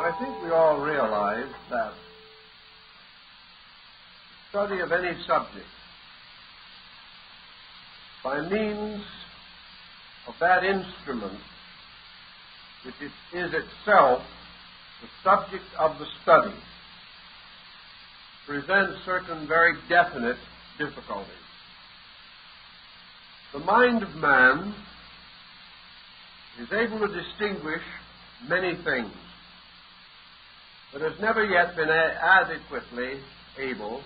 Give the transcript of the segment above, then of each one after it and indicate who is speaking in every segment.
Speaker 1: I think we all realize that study of any subject by means of that instrument which is itself the subject of the study presents certain very definite difficulties. The mind of man is able to distinguish many things, but has never yet been adequately able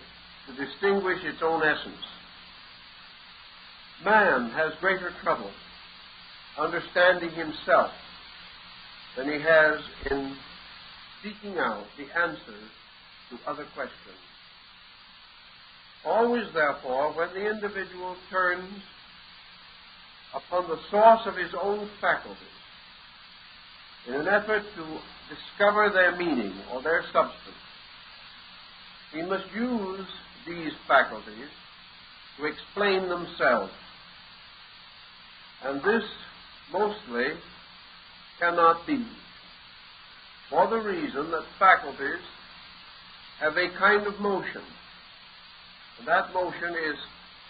Speaker 1: to distinguish its own essence. Man has greater trouble understanding himself than he has in seeking out the answers to other questions. Always, therefore, when the individual turns upon the source of his own faculties in an effort to discover their meaning or their substance, he must use these faculties to explain themselves. And this mostly cannot be, for the reason that faculties have a kind of motion, and that motion is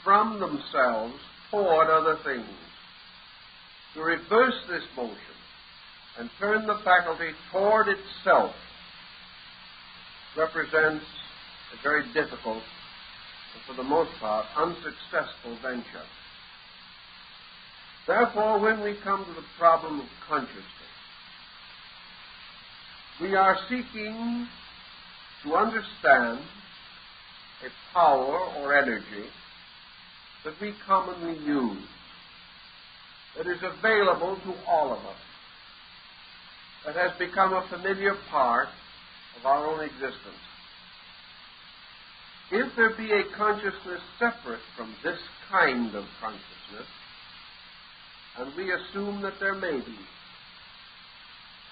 Speaker 1: from themselves toward other things. To reverse this motion and turn the faculty toward itself represents a very difficult and, for the most part, unsuccessful venture. Therefore, when we come to the problem of consciousness, we are seeking to understand a power or energy that we commonly use, that is available to all of us, that has become a familiar part of our own existence. If there be a consciousness separate from this kind of consciousness, and we assume that there may be,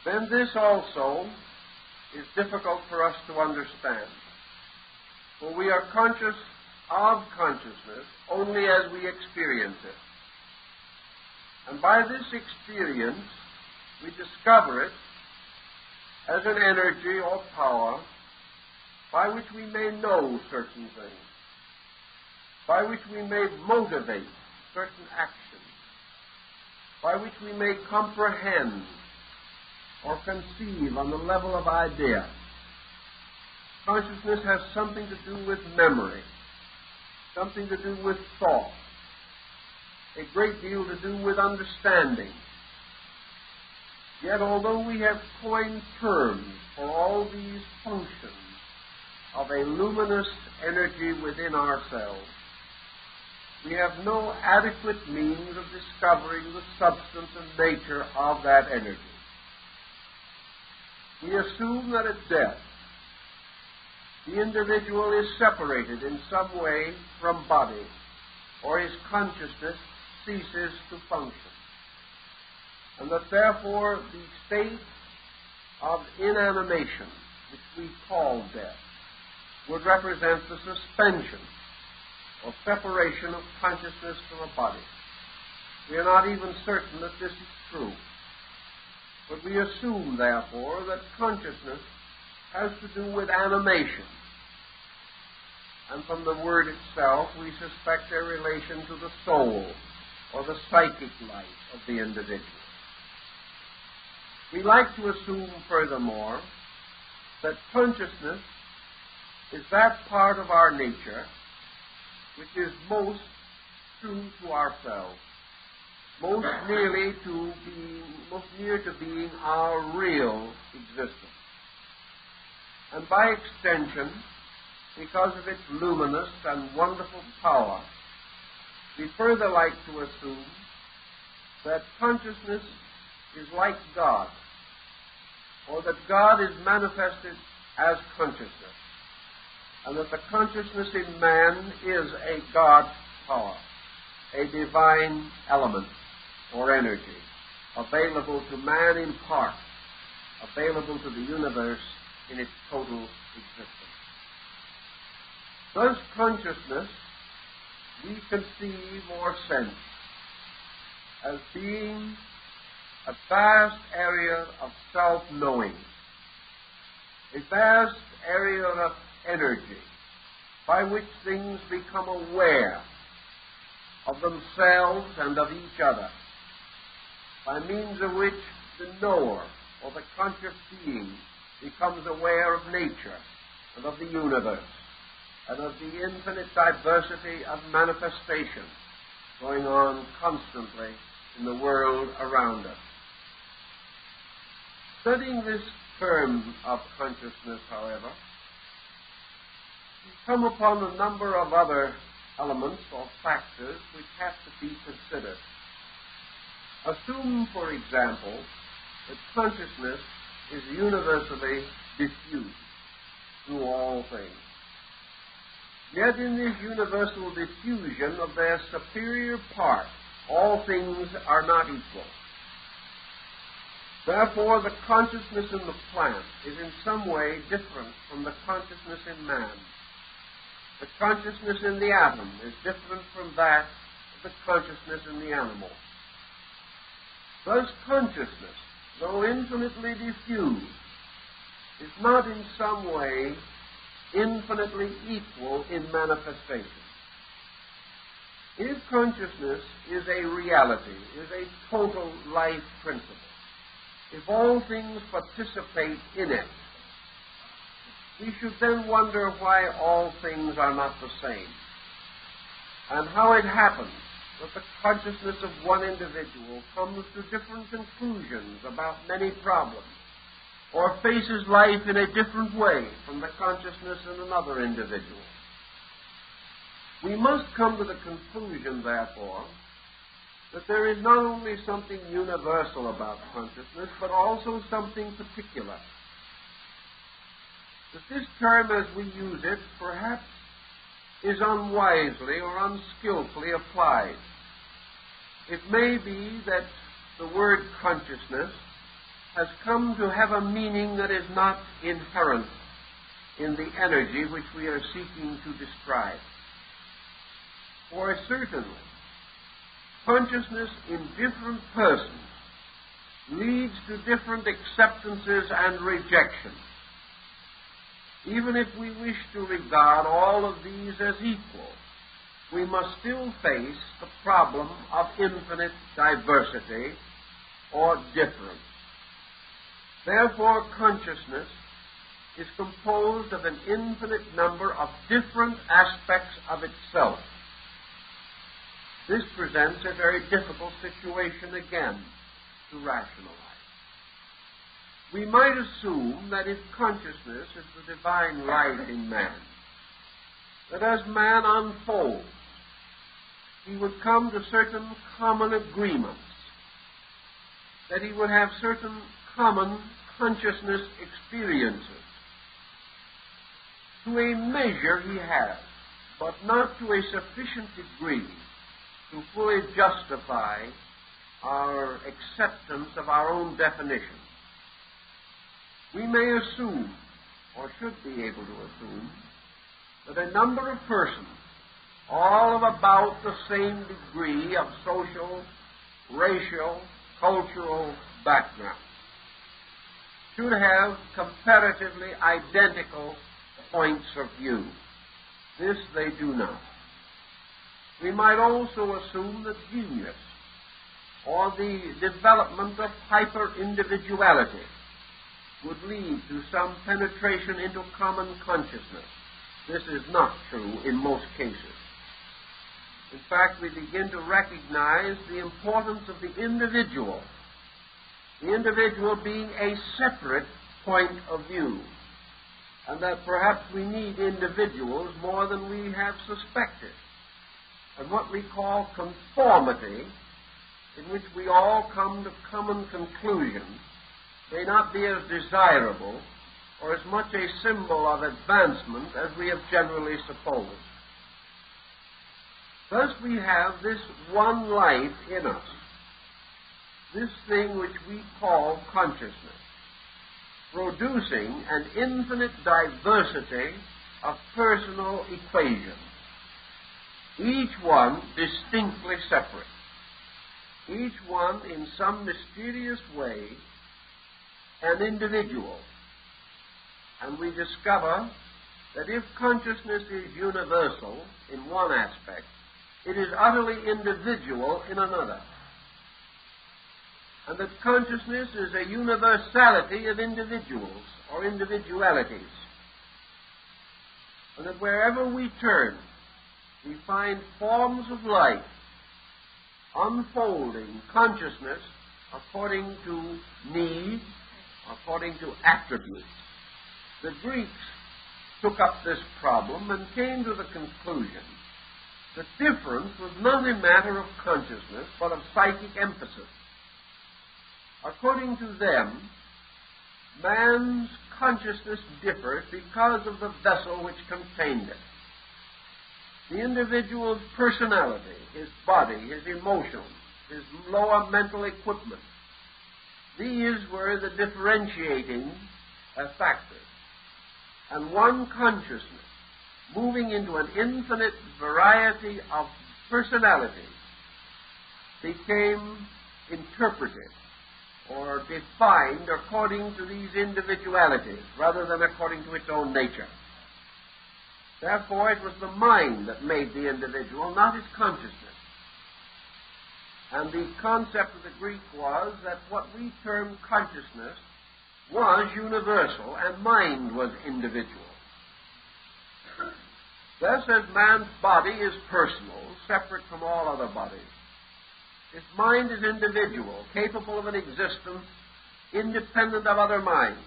Speaker 1: then this also is difficult for us to understand. For we are conscious of consciousness only as we experience it. And by this experience, we discover it as an energy or power by which we may know certain things, by which we may motivate certain actions, by which we may comprehend or conceive on the level of idea. Consciousness has something to do with memory, something to do with thought, a great deal to do with understanding. Yet, although we have coined terms for all these functions of a luminous energy within ourselves, we have no adequate means of discovering the substance and nature of that energy. We assume that at death, the individual is separated in some way from body, or his consciousness ceases to function, and that therefore the state of inanimation, which we call death, would represent the suspension or separation of consciousness from a body. We are not even certain that this is true, but we assume, therefore, that consciousness has to do with animation. And from the word itself, we suspect a relation to the soul or the psychic life of the individual. We like to assume, furthermore, that consciousness is that part of our nature which is most true to ourselves, most near to being our real existence. And by extension, because of its luminous and wonderful power, we further like to assume that consciousness is like God, or that God is manifested as consciousness, and that the consciousness in man is a God power, a divine element or energy, available to man in part, available to the universe in its total existence. Thus, consciousness we conceive or sense as being a vast area of self-knowing, a vast area of energy by which things become aware of themselves and of each other, by means of which the knower or the conscious being becomes aware of nature and of the universe and of the infinite diversity of manifestation going on constantly in the world around us. Studying this term of consciousness, however, we come upon a number of other elements or factors which have to be considered. Assume, for example, that consciousness is universally diffused through all things. Yet in this universal diffusion of their superior part, all things are not equal. Therefore, the consciousness in the plant is in some way different from the consciousness in man. The consciousness in the atom is different from that of the consciousness in the animal. Thus, consciousness, though infinitely diffused, is not in some way infinitely equal in manifestation. If consciousness is a reality, is a total life principle, if all things participate in it, we should then wonder why all things are not the same, and how it happens that the consciousness of one individual comes to different conclusions about many problems, or faces life in a different way from the consciousness in another individual. We must come to the conclusion, therefore, that there is not only something universal about consciousness, but also something particular. That this term, as we use it, perhaps is unwisely or unskillfully applied. It may be that the word consciousness has come to have a meaning that is not inherent in the energy which we are seeking to describe. For certainly, consciousness in different persons leads to different acceptances and rejections. Even if we wish to regard all of these as equal, we must still face the problem of infinite diversity or difference. Therefore, consciousness is composed of an infinite number of different aspects of itself. This presents a very difficult situation again to rationalize. We might assume that if consciousness is the divine light in man, that as man unfolds, he would come to certain common agreements, that he would have certain common consciousness experiences. To a measure he has, but not to a sufficient degree to fully justify our acceptance of our own definition. We may assume, or should be able to assume, that a number of persons, all of about the same degree of social, racial, cultural background, should have comparatively identical points of view. This they do not. We might also assume that genius, or the development of hyper-individuality, would lead to some penetration into common consciousness. This is not true in most cases. In fact, we begin to recognize the importance of the individual being a separate point of view, and that perhaps we need individuals more than we have suspected. And what we call conformity, in which we all come to common conclusions, may not be as desirable or as much a symbol of advancement as we have generally supposed. Thus we have this one life in us, this thing which we call consciousness, producing an infinite diversity of personal equations, each one distinctly separate, each one in some mysterious way an individual, And we discover that if consciousness is universal in one aspect, it is utterly individual in another. And that consciousness is a universality of individuals or individualities. And that wherever we turn, we find forms of life unfolding consciousness according to need, according to attributes. The Greeks took up this problem and came to the conclusion that difference was not a matter of consciousness, but of psychic emphasis. According to them, man's consciousness differs because of the vessel which contained it. The individual's personality, his body, his emotions, his lower mental equipment, these were the differentiating factors. And one consciousness, moving into an infinite variety of personalities, became interpreted or defined according to these individualities rather than according to its own nature. Therefore, it was the mind that made the individual, not his consciousness. And the concept of the Greek was that what we term consciousness was universal and mind was individual. Thus, as man's body is personal, separate from all other bodies, his mind is individual, capable of an existence independent of other minds.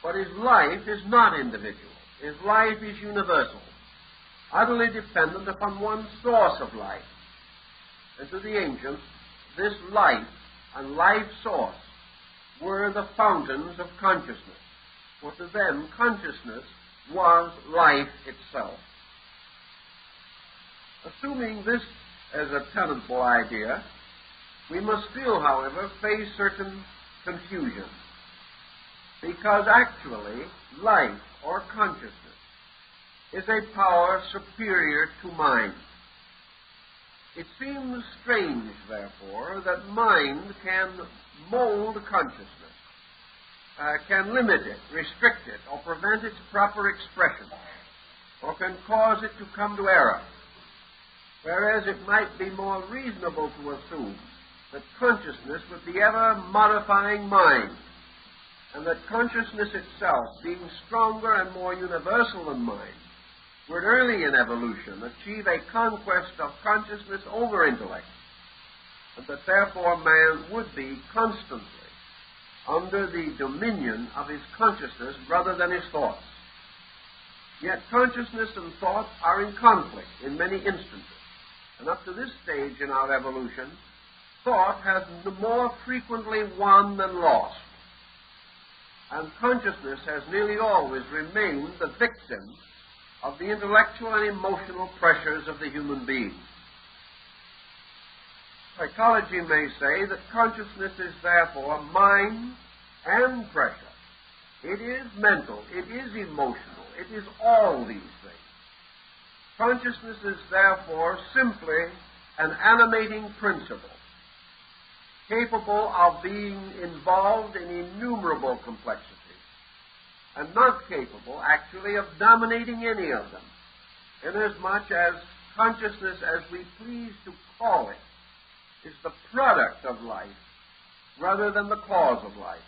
Speaker 1: But his life is not individual. His life is universal, utterly dependent upon one source of life. And to the ancients, this life and life source were the fountains of consciousness. For to them, consciousness was life itself. Assuming this as a tenable idea, we must still, however, face certain confusion. Because actually, life or consciousness is a power superior to mind. It seems strange, therefore, that mind can mold consciousness, can limit it, restrict it, or prevent its proper expression, or can cause it to come to error. Whereas it might be more reasonable to assume that consciousness would be ever modifying mind, and that consciousness itself, being stronger and more universal than mind, would early in evolution achieve a conquest of consciousness over intellect, and that therefore man would be constantly under the dominion of his consciousness rather than his thoughts. Yet consciousness and thought are in conflict in many instances, and up to this stage in our evolution, thought has more frequently won than lost, and consciousness has nearly always remained the victim of the intellectual and emotional pressures of the human being. Psychology may say that consciousness is therefore mind and pressure. It is mental, it is emotional, it is all these things. Consciousness is therefore simply an animating principle, capable of being involved in innumerable complexities, and not capable, actually, of dominating any of them, inasmuch as consciousness, as we please to call it, is the product of life rather than the cause of life,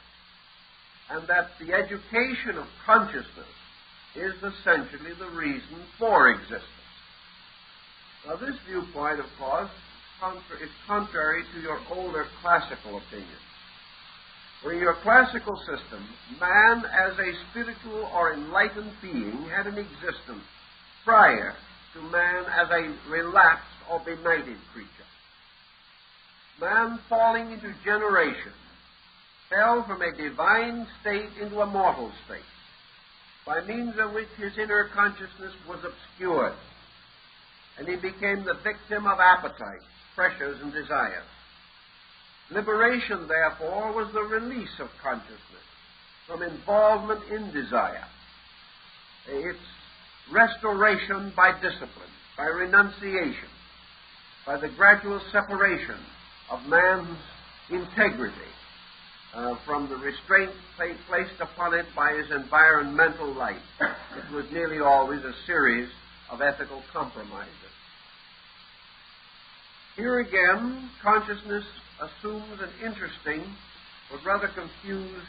Speaker 1: and that the education of consciousness is essentially the reason for existence. Now, this viewpoint, of course, is contrary to your older classical opinion. For in your classical system, man as a spiritual or enlightened being had an existence prior to man as a relapsed or benighted creature. Man, falling into generation, fell from a divine state into a mortal state, by means of which his inner consciousness was obscured, and he became the victim of appetite, pressures, and desires. Liberation, therefore, was the release of consciousness from involvement in desire, its restoration by discipline, by renunciation, by the gradual separation of man's integrity from the restraint placed upon it by his environmental life. It was nearly always a series of ethical compromises. Here again, consciousness assumes an interesting but rather confused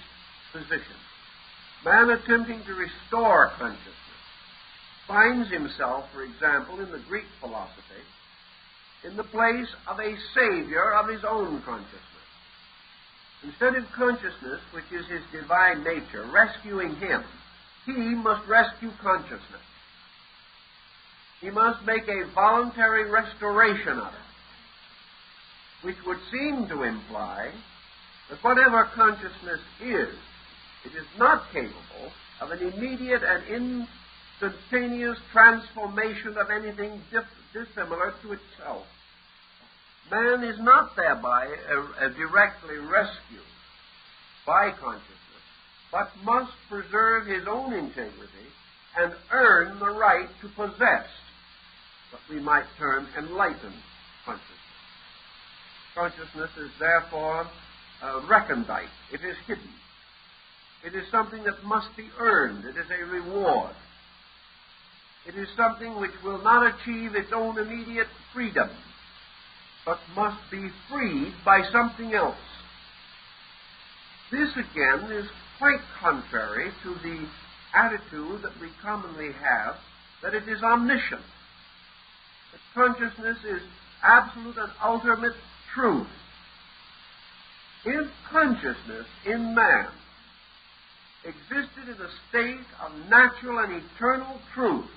Speaker 1: position. Man attempting to restore consciousness finds himself, for example, in the Greek philosophy, in the place of a savior of his own consciousness. Instead of consciousness, which is his divine nature, rescuing him, he must rescue consciousness. He must make a voluntary restoration of it, which would seem to imply that whatever consciousness is, it is not capable of an immediate and instantaneous transformation of anything dissimilar to itself. Man is not thereby directly rescued by consciousness, but must preserve his own integrity and earn the right to possess what we might term enlightened consciousness. Consciousness is therefore recondite. It is hidden. It is something that must be earned. It is a reward. It is something which will not achieve its own immediate freedom, but must be freed by something else. This, again, is quite contrary to the attitude that we commonly have that it is omniscient, that consciousness is absolute and ultimate truth. If consciousness in man existed in a state of natural and eternal truth,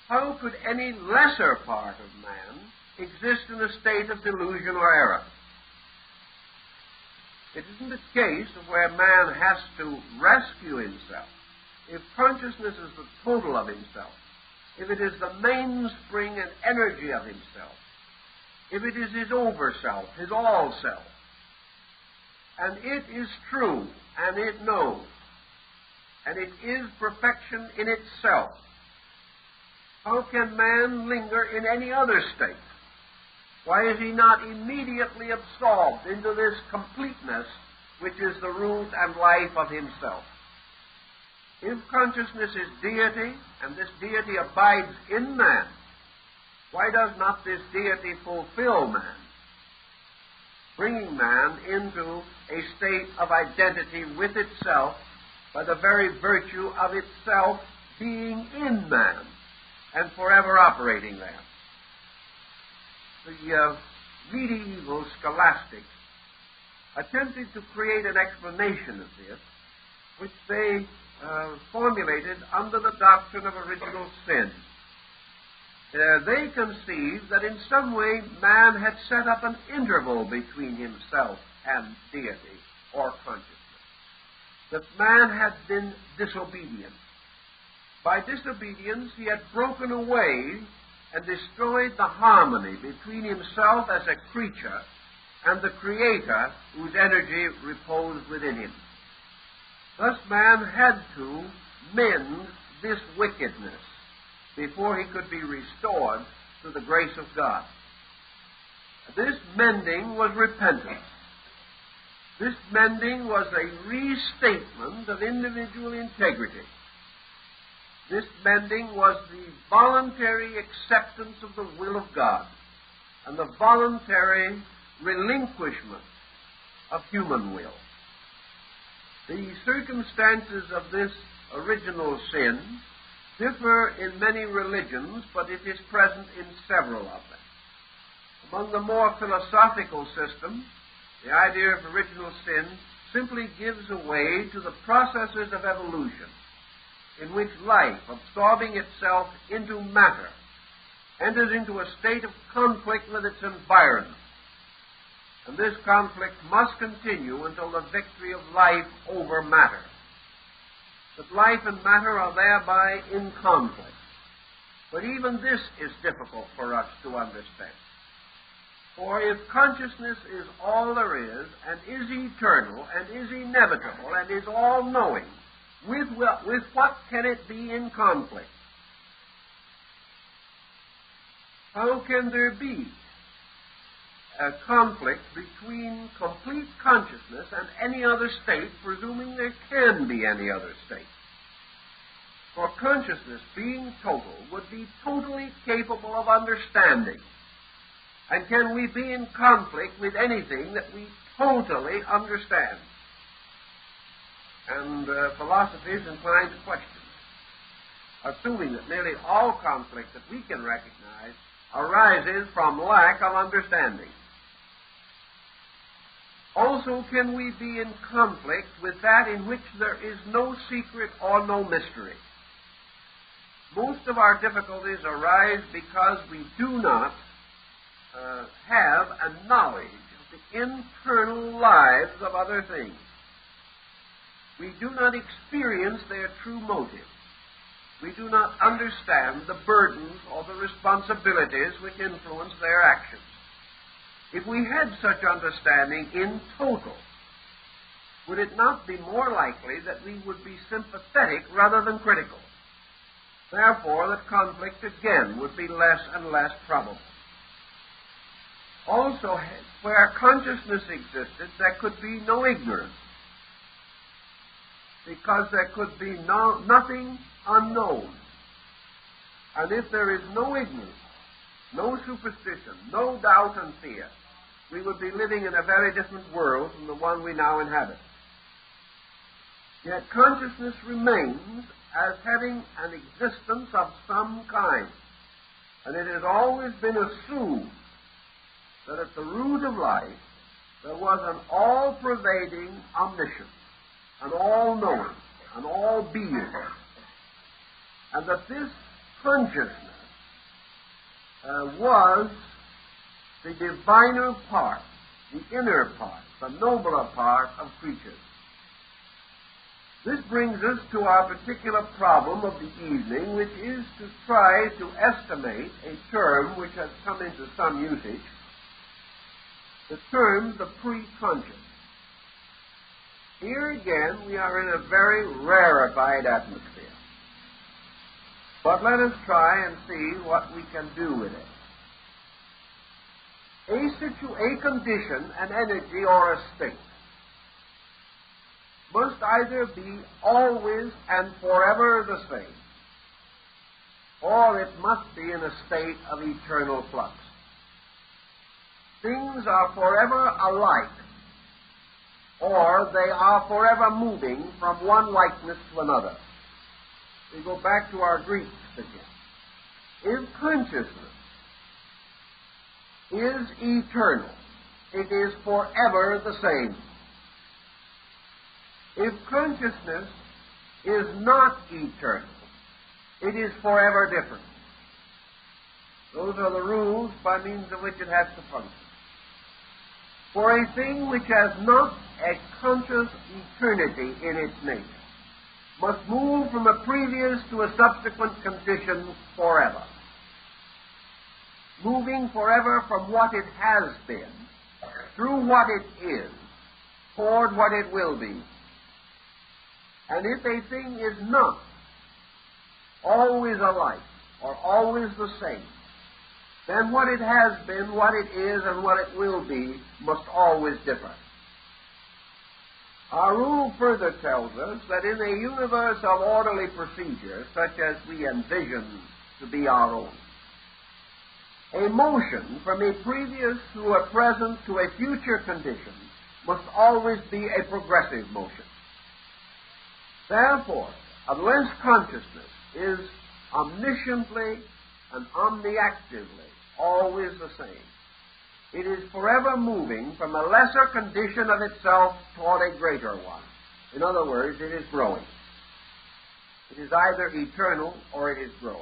Speaker 1: how could any lesser part of man exist in a state of delusion or error? It isn't a case of where man has to rescue himself. If consciousness is the total of himself, if it is the mainspring and energy of himself, if it is his over-self, his all-self, and it is true, and it knows, and it is perfection in itself, how can man linger in any other state? Why is he not immediately absorbed into this completeness which is the root and life of himself? If consciousness is deity, and this deity abides in man, why does not this deity fulfill man, bringing man into a state of identity with itself by the very virtue of itself being in man and forever operating there? The medieval scholastics attempted to create an explanation of this, which they formulated under the doctrine of original sin. They conceived that in some way man had set up an interval between himself and deity or consciousness, that man had been disobedient. By disobedience, he had broken away and destroyed the harmony between himself as a creature and the Creator whose energy reposed within him. Thus man had to mend this wickedness before he could be restored to the grace of God. This mending was repentance. This mending was a restatement of individual integrity. This mending was the voluntary acceptance of the will of God and the voluntary relinquishment of human will. The circumstances of this original sin differ in many religions, but it is present in several of them. Among the more philosophical systems, the idea of original sin simply gives way to the processes of evolution, in which life, absorbing itself into matter, enters into a state of conflict with its environment. And this conflict must continue until the victory of life over matter. That life and matter are thereby in conflict. But even this is difficult for us to understand. For if consciousness is all there is, and is eternal, and is inevitable, and is all-knowing, with what can it be in conflict? How can there be a conflict between complete consciousness and any other state, presuming there can be any other state. For consciousness, being total, would be totally capable of understanding. And can we be in conflict with anything that we totally understand? And philosophy is inclined to question, assuming that nearly all conflict that we can recognize arises from lack of understanding. Also, can we be in conflict with that in which there is no secret or no mystery? Most of our difficulties arise because we do not have a knowledge of the internal lives of other things. We do not experience their true motives. We do not understand the burdens or the responsibilities which influence their actions. If we had such understanding in total, would it not be more likely that we would be sympathetic rather than critical? Therefore, that conflict again would be less and less probable. Also, where consciousness existed, there could be no ignorance, because there could be nothing unknown. And if there is no ignorance, no superstition, no doubt and fear, we would be living in a very different world from the one we now inhabit. Yet consciousness remains as having an existence of some kind, and it has always been assumed that at the root of life there was an all-pervading omniscience, an all-knowing, an all-being, and that this consciousness was the diviner part, the inner part, the nobler part of creatures. This brings us to our particular problem of the evening, which is to try to estimate a term which has come into some usage, the term the pre-conscious. Here again we are in a very rarefied atmosphere. But let us try and see what we can do with it. A condition, an energy, or a state must either be always and forever the same, or it must be in a state of eternal flux. Things are forever alike, or they are forever moving from one likeness to another. We go back to our Greeks again. If consciousness is eternal, it is forever the same. If consciousness is not eternal, it is forever different. Those are the rules by means of which it has to function. For a thing which has not a conscious eternity in its nature must move from a previous to a subsequent condition forever, moving forever from what it has been, through what it is, toward what it will be. And if a thing is not always alike, or always the same, then what it has been, what it is, and what it will be must always differ. Our rule further tells us that in a universe of orderly procedure, such as we envision to be our own, a motion from a previous to a present to a future condition must always be a progressive motion. Therefore, unless consciousness is omnisciently and omniactively always the same, it is forever moving from a lesser condition of itself toward a greater one. In other words, it is growing. It is either eternal or it is growing.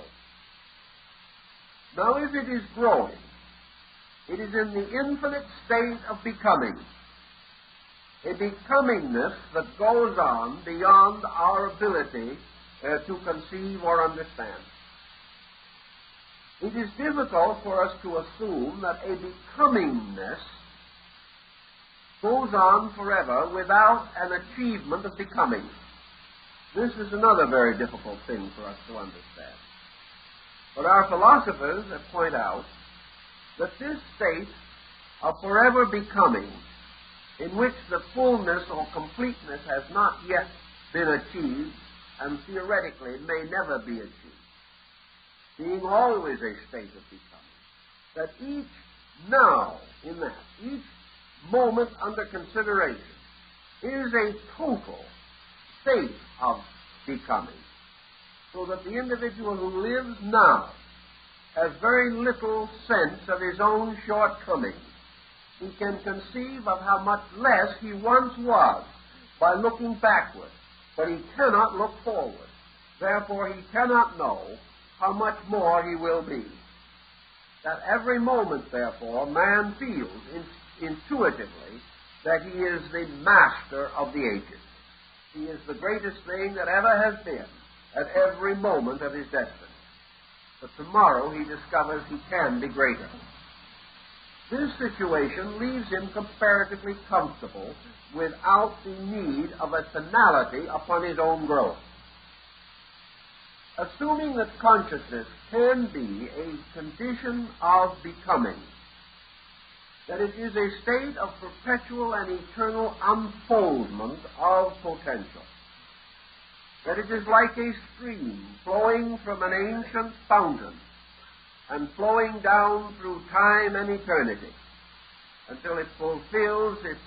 Speaker 1: Now, if it is growing, it is in the infinite state of becoming, a becomingness that goes on beyond our ability to conceive or understand. It is difficult for us to assume that a becomingness goes on forever without an achievement of becoming. This is another very difficult thing for us to understand. But our philosophers have pointed out that this state of forever becoming, in which the fullness or completeness has not yet been achieved, and theoretically may never be achieved, being always a state of becoming, that each now in that, each moment under consideration, is a total state of becoming, so that the individual who lives now has very little sense of his own shortcomings. He can conceive of how much less he once was by looking backward, but he cannot look forward. Therefore, he cannot know how much more he will be. That every moment, therefore, man feels intuitively that he is the master of the ages. He is the greatest thing that ever has been at every moment of his destiny. But tomorrow he discovers he can be greater. This situation leaves him comparatively comfortable without the need of a finality upon his own growth. Assuming that consciousness can be a condition of becoming, that it is a state of perpetual and eternal unfoldment of potential, that it is like a stream flowing from an ancient fountain and flowing down through time and eternity until it fulfills its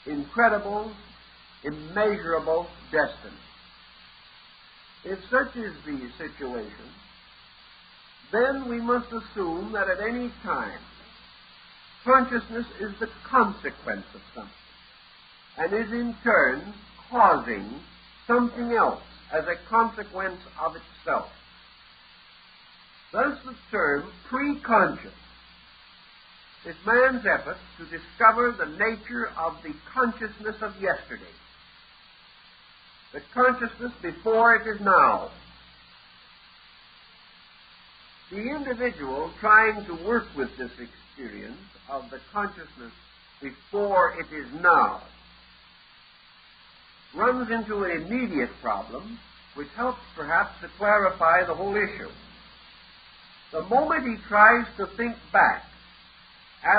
Speaker 1: incredible, immeasurable destiny. If such is the situation, then we must assume that at any time consciousness is the consequence of something and is in turn causing something else as a consequence of itself. Thus the term pre-conscious is man's effort to discover the nature of the consciousness of yesterday, the consciousness before it is now. The individual trying to work with this experience of the consciousness before it is now runs into an immediate problem which helps perhaps to clarify the whole issue. The moment he tries to think back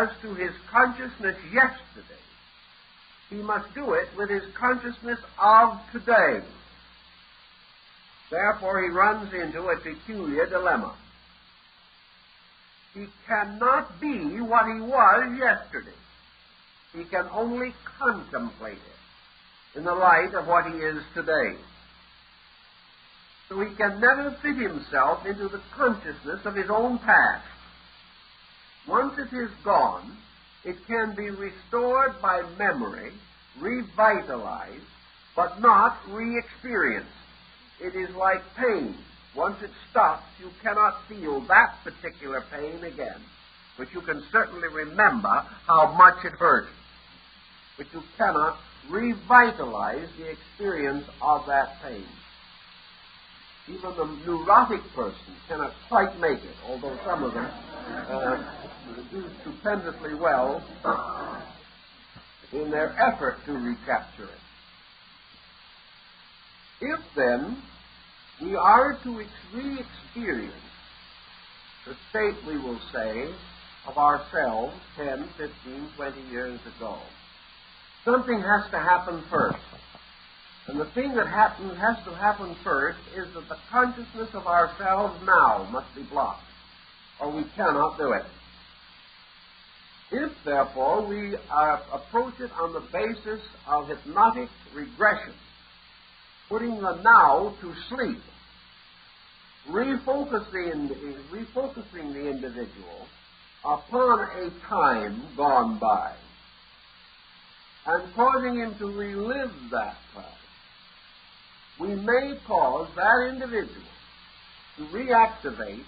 Speaker 1: as to his consciousness yesterday, he must do it with his consciousness of today. Therefore, he runs into a peculiar dilemma. He cannot be what he was yesterday. He can only contemplate it in the light of what he is today. So he can never fit himself into the consciousness of his own past. Once it is gone, it can be restored by memory, revitalized, but not re-experienced. It is like pain. Once it stops, you cannot feel that particular pain again. But you can certainly remember how much it hurt. But you cannot revitalize the experience of that pain. Even the neurotic person cannot quite make it, although some of them do stupendously well in their effort to recapture it. If, then, we are to re-experience the state, we will say, of ourselves 10, 15, 20 years ago, something has to happen first. And the thing that has to happen first is that the consciousness of ourselves now must be blocked, or we cannot do it. If, therefore, we approach it on the basis of hypnotic regression, putting the now to sleep, refocusing the individual upon a time gone by, and causing him to relive that time, we may cause that individual to reactivate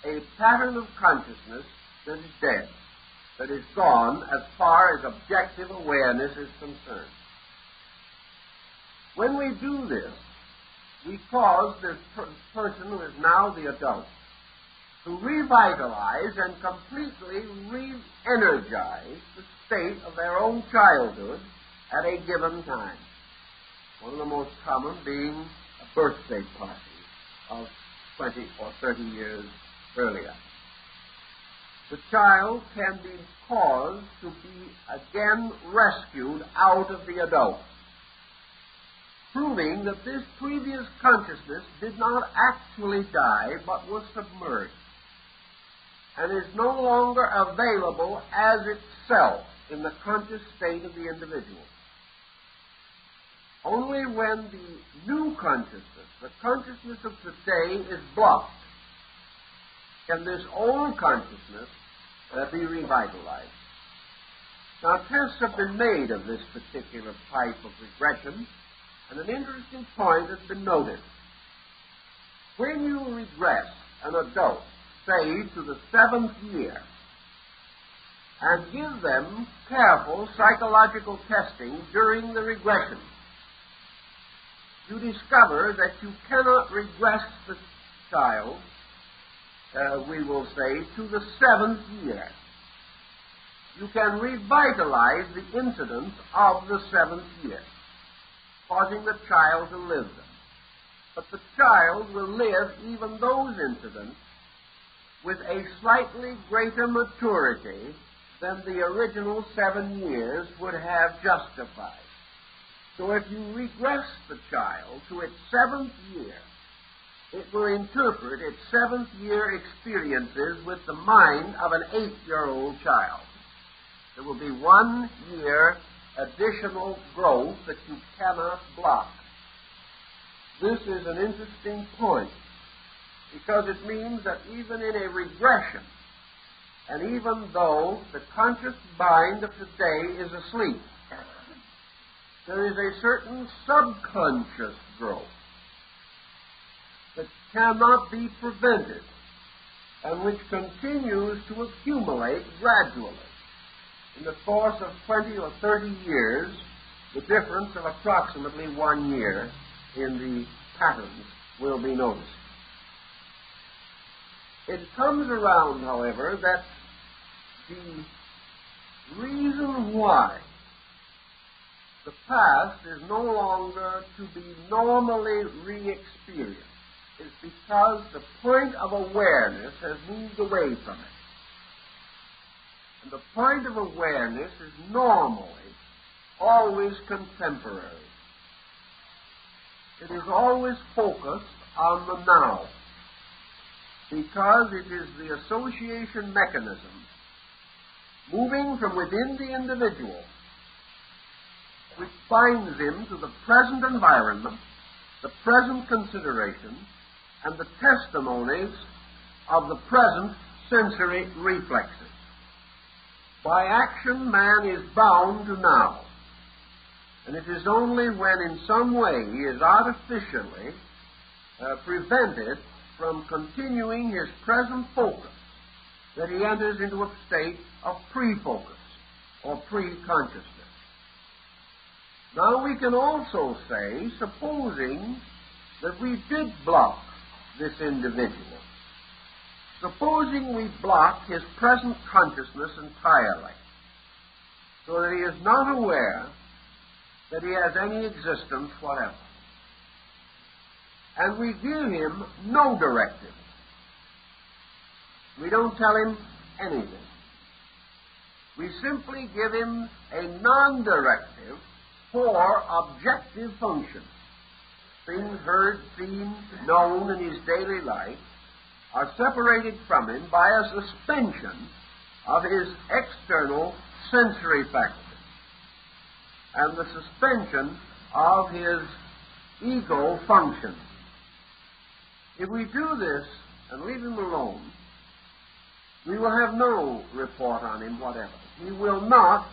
Speaker 1: a pattern of consciousness that is dead, that is gone as far as objective awareness is concerned. When we do this, we cause this person who is now the adult to revitalize and completely re-energize the state of their own childhood at a given time. One of the most common being a birthday party of 20 or 30 years earlier. the child can be caused to be again rescued out of the adult, proving that this previous consciousness did not actually die but was submerged and is no longer available as itself in the conscious state of the individual. Only when the new consciousness, the consciousness of today, is blocked, can this old consciousness be revitalized. Now, tests have been made of this particular type of regression, and an interesting point has been noted. When you regress an adult, say, to the 7th year, and give them careful psychological testing during the regression, you discover that you cannot regress the child, we will say, to the 7th year. You can revitalize the incidents of the 7th year, causing the child to live them. But the child will live even those incidents with a slightly greater maturity than the original 7 years would have justified. So if you regress the child to its 7th year, it will interpret its 7th year experiences with the mind of an 8-year-old child. There will be 1 year additional growth that you cannot block. This is an interesting point, because it means that even in a regression, and even though the conscious mind of today is asleep, there is a certain subconscious growth that cannot be prevented and which continues to accumulate gradually. In the course of 20 or 30 years, the difference of approximately 1 year in the patterns will be noticed. It comes around, however, that the reason why the past is no longer to be normally re-experienced is because the point of awareness has moved away from it. And the point of awareness is normally always contemporary. It is always focused on the now, because it is the association mechanism moving from within the individual which binds him to the present environment, the present consideration, and the testimonies of the present sensory reflexes. By action, man is bound to now, and it is only when in some way he is artificially prevented from continuing his present focus that he enters into a state of pre-focus or pre-consciousness. Now we can also say, supposing that we did block this individual, supposing we block his present consciousness entirely, so that he is not aware that he has any existence whatever, and we give him no directive. We don't tell him anything. We simply give him a non-directive for objective functions. Things heard, seen, known in his daily life are separated from him by a suspension of his external sensory faculties and the suspension of his ego function. If we do this and leave him alone, we will have no report on him whatever. He will not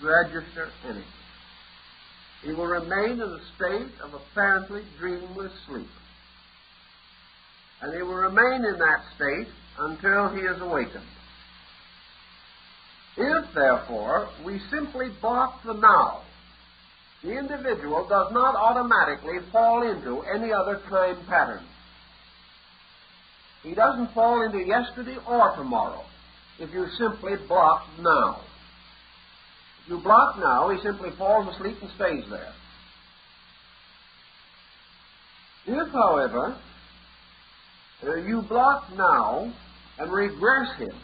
Speaker 1: register anything. He will remain in a state of apparently dreamless sleep. And he will remain in that state until he is awakened. If, therefore, we simply block the now, the individual does not automatically fall into any other time pattern. He doesn't fall into yesterday or tomorrow if you simply block now. If you block now, he simply falls asleep and stays there. If, however, you block now and regress him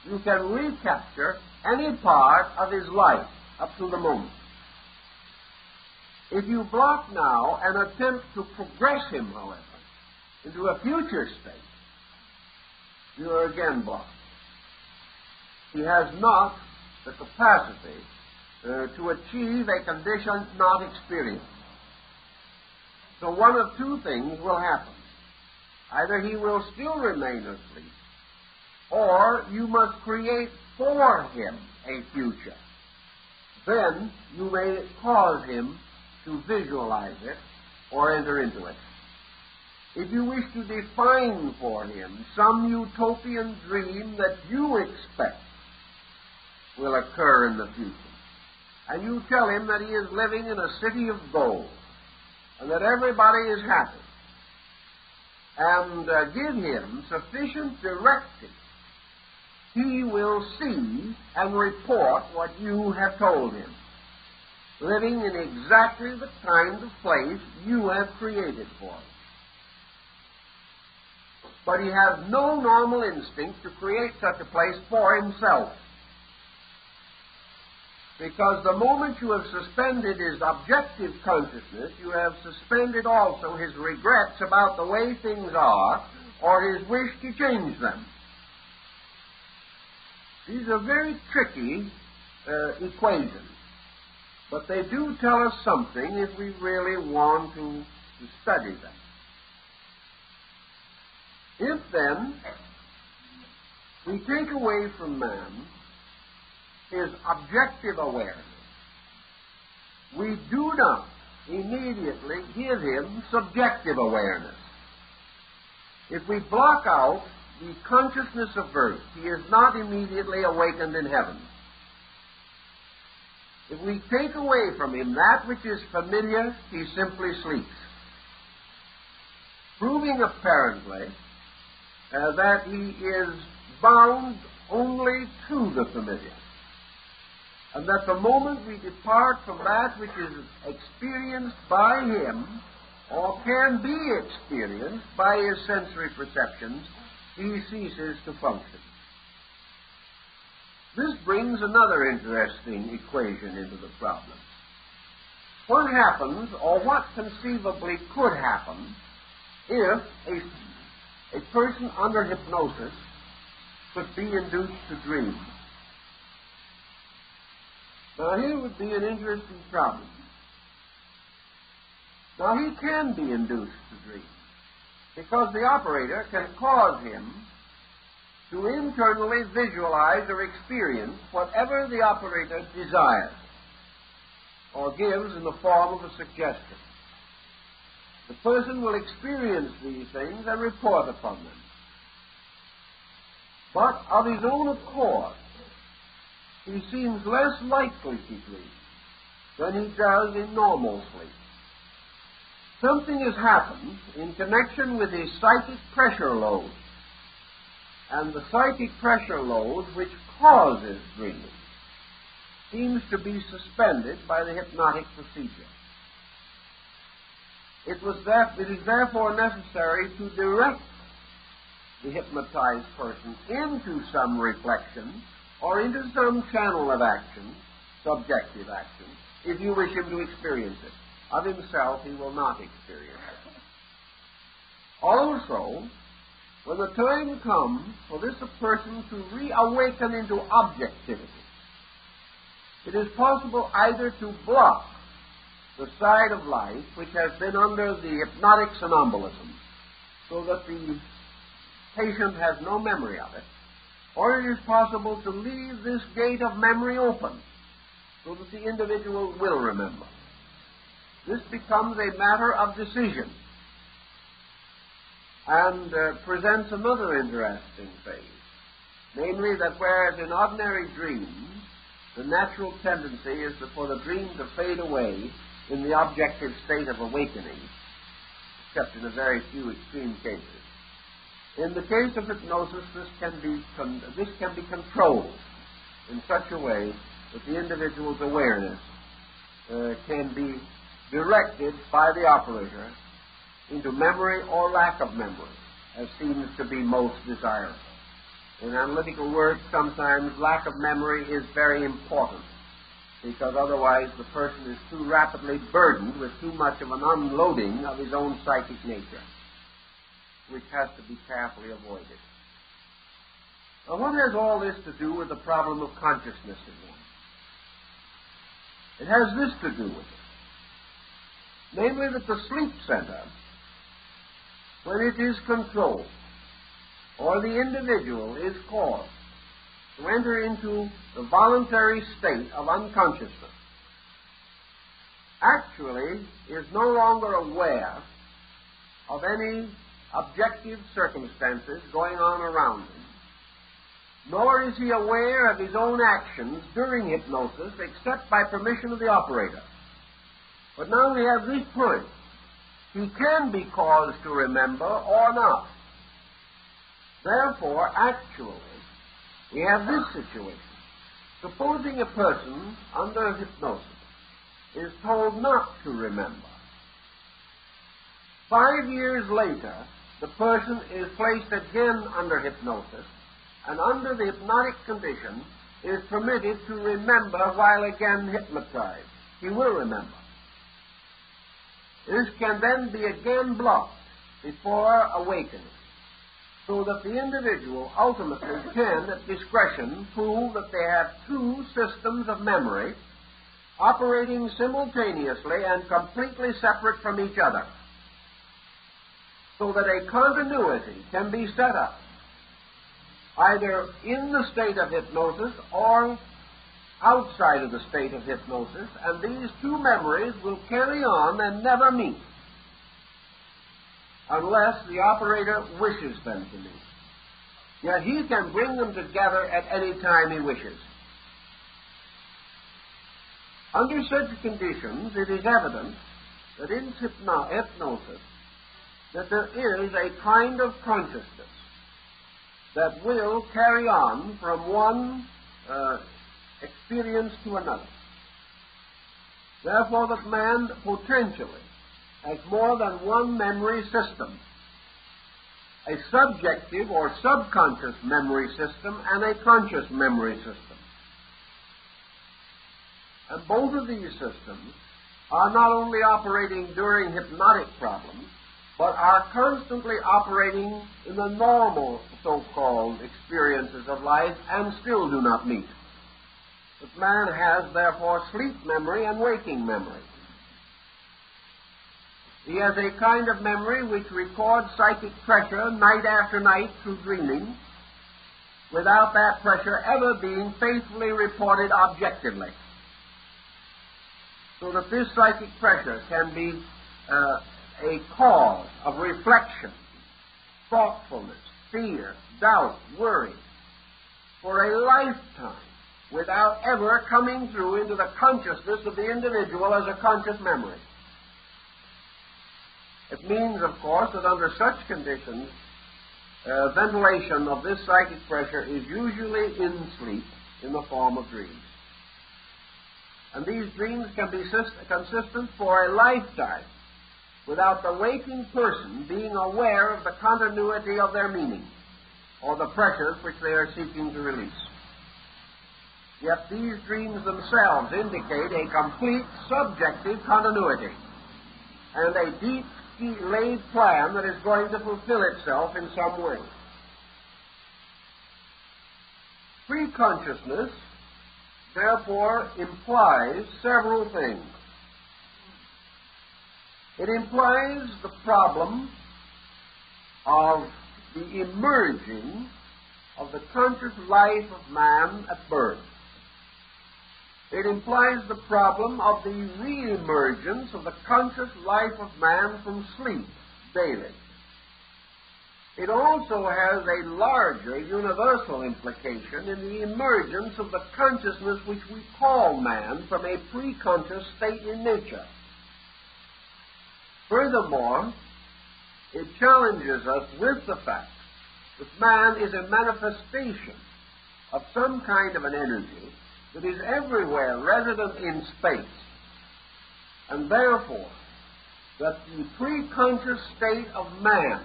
Speaker 1: you can recapture any part of his life up to the moment. If you block now and attempt to progress him, however, into a future state, you are again blocked. He has not the capacity to achieve a condition not experienced. So one of two things will happen. Either he will still remain asleep, or you must create for him a future. Then you may cause him to visualize it or enter into it. If you wish to define for him some utopian dream that you expect will occur in the future, and you tell him that he is living in a city of gold, and that everybody is happy, and give him sufficient directive, he will see and report what you have told him, living in exactly the kind of place you have created for him. But he has no normal instinct to create such a place for himself, because the moment you have suspended his objective consciousness, you have suspended also his regrets about the way things are, or his wish to change them. These are very tricky equations, but they do tell us something if we really want to study them. If then we take away from man his objective awareness, we do not immediately give him subjective awareness. If we block out the consciousness of birth, he is not immediately awakened in heaven. If we take away from him that which is familiar, he simply sleeps, proving apparently that he is bound only to the familiar, and that the moment we depart from that which is experienced by him, or can be experienced by his sensory perceptions, he ceases to function. This brings another interesting equation into the problem. What happens, or what conceivably could happen, if a person under hypnosis could be induced to dream? Now, here would be an interesting problem. Now, he can be induced to dream, because the operator can cause him to internally visualize or experience whatever the operator desires or gives in the form of a suggestion. The person will experience these things and report upon them. But of his own accord, he seems less likely to dream than he does in normal sleep. Something has happened in connection with his psychic pressure load, and the psychic pressure load which causes dreaming seems to be suspended by the hypnotic procedure. It is therefore necessary to direct the hypnotized person into some reflection or into some channel of action, subjective action, if you wish him to experience it. Of himself, he will not experience it. Also, when the time comes for this person to reawaken into objectivity, it is possible either to block the side of life which has been under the hypnotic somnambulism, so that the patient has no memory of it, or it is possible to leave this gate of memory open, so that the individual will remember. This becomes a matter of decision, and presents another interesting phase, namely that whereas in ordinary dreams the natural tendency is for the dream to fade away in the objective state of awakening, except in a very few extreme cases. In the case of hypnosis, this can be controlled in such a way that the individual's awareness can be directed by the operator into memory or lack of memory, as seems to be most desirable. In analytical work, sometimes lack of memory is very important, because otherwise the person is too rapidly burdened with too much of an unloading of his own psychic nature, which has to be carefully avoided. Now, what has all this to do with the problem of consciousness in one? It has this to do with it, namely that the sleep center, when it is controlled, or the individual is caused to enter into the voluntary state of unconsciousness, actually is no longer aware of any objective circumstances going on around him, nor is he aware of his own actions during hypnosis except by permission of the operator. But now we have this point. He can be caused to remember or not. Therefore, actually, we have this situation. Supposing a person under hypnosis is told not to remember. 5 years later, the person is placed again under hypnosis, and under the hypnotic condition is permitted to remember while again hypnotized. He will remember. This can then be again blocked before awakening, so that the individual ultimately can, at discretion, prove that they have two systems of memory operating simultaneously and completely separate from each other, so that a continuity can be set up either in the state of hypnosis or outside of the state of hypnosis, and these two memories will carry on and never meet unless the operator wishes them to meet. Yet he can bring them together at any time he wishes. Under such conditions, it is evident that in hypnosis that there is a kind of consciousness that will carry on from one experience to another. Therefore, that man potentially has more than one memory system, a subjective or subconscious memory system and a conscious memory system. And both of these systems are not only operating during hypnotic problems, but are constantly operating in the normal so-called experiences of life and still do not meet. But man has, therefore, sleep memory and waking memory. He has a kind of memory which records psychic pressure night after night through dreaming, without that pressure ever being faithfully reported objectively. So that this psychic pressure can be a cause of reflection, thoughtfulness, fear, doubt, worry, for a lifetime, without ever coming through into the consciousness of the individual as a conscious memory. It means, of course, that under such conditions, ventilation of this psychic pressure is usually in sleep in the form of dreams. And these dreams can be consistent for a lifetime without the waking person being aware of the continuity of their meaning or the pressures which they are seeking to release. Yet these dreams themselves indicate a complete subjective continuity and a deep laid plan that is going to fulfill itself in some way. Pre-consciousness, therefore, implies several things. It implies the problem of the emerging of the conscious life of man at birth. It implies the problem of the re-emergence of the conscious life of man from sleep daily. It also has a larger universal implication in the emergence of the consciousness which we call man from a pre-conscious state in nature. Furthermore, it challenges us with the fact that man is a manifestation of some kind of an energy that is everywhere resident in space, and therefore that the pre-conscious state of man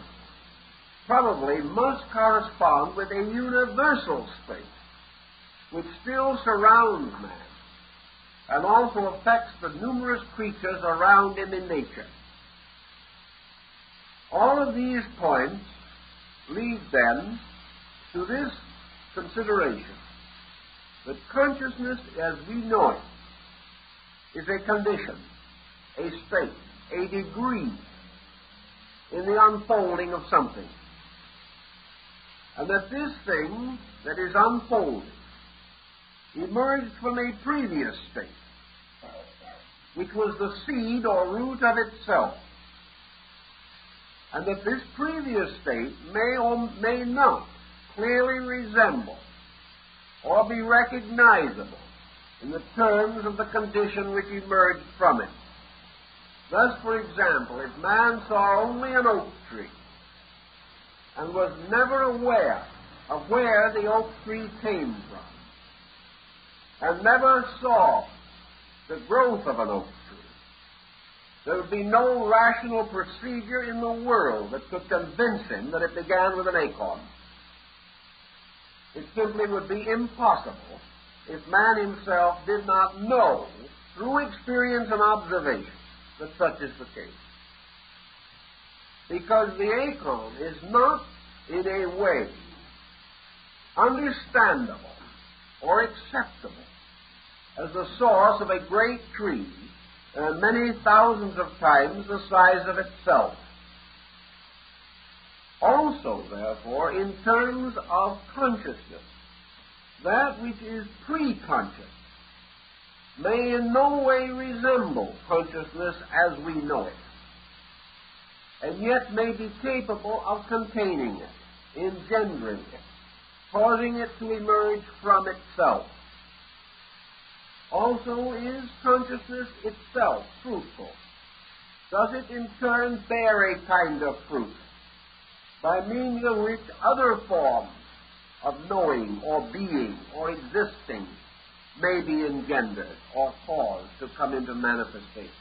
Speaker 1: probably must correspond with a universal space which still surrounds man and also affects the numerous creatures around him in nature. All of these points lead then to this consideration, that consciousness as we know it is a condition, a state, a degree in the unfolding of something. And that this thing that is unfolded emerged from a previous state, which was the seed or root of itself. And that this previous state may or may not clearly resemble or be recognizable in the terms of the condition which emerged from it. Thus, for example, if man saw only an oak tree and was never aware of where the oak tree came from, and never saw the growth of an oak tree, there would be no rational procedure in the world that could convince him that it began with an acorn. It simply would be impossible if man himself did not know, through experience and observation, that such is the case. Because the acorn is not, in a way, understandable or acceptable as the source of a great tree many thousands of times the size of itself. Also, therefore, in terms of consciousness, that which is pre-conscious may in no way resemble consciousness as we know it, and yet may be capable of containing it, engendering it, causing it to emerge from itself. Also, is consciousness itself fruitful? Does it in turn bear a kind of fruit, by means of which other forms of knowing or being or existing may be engendered or caused to come into manifestation?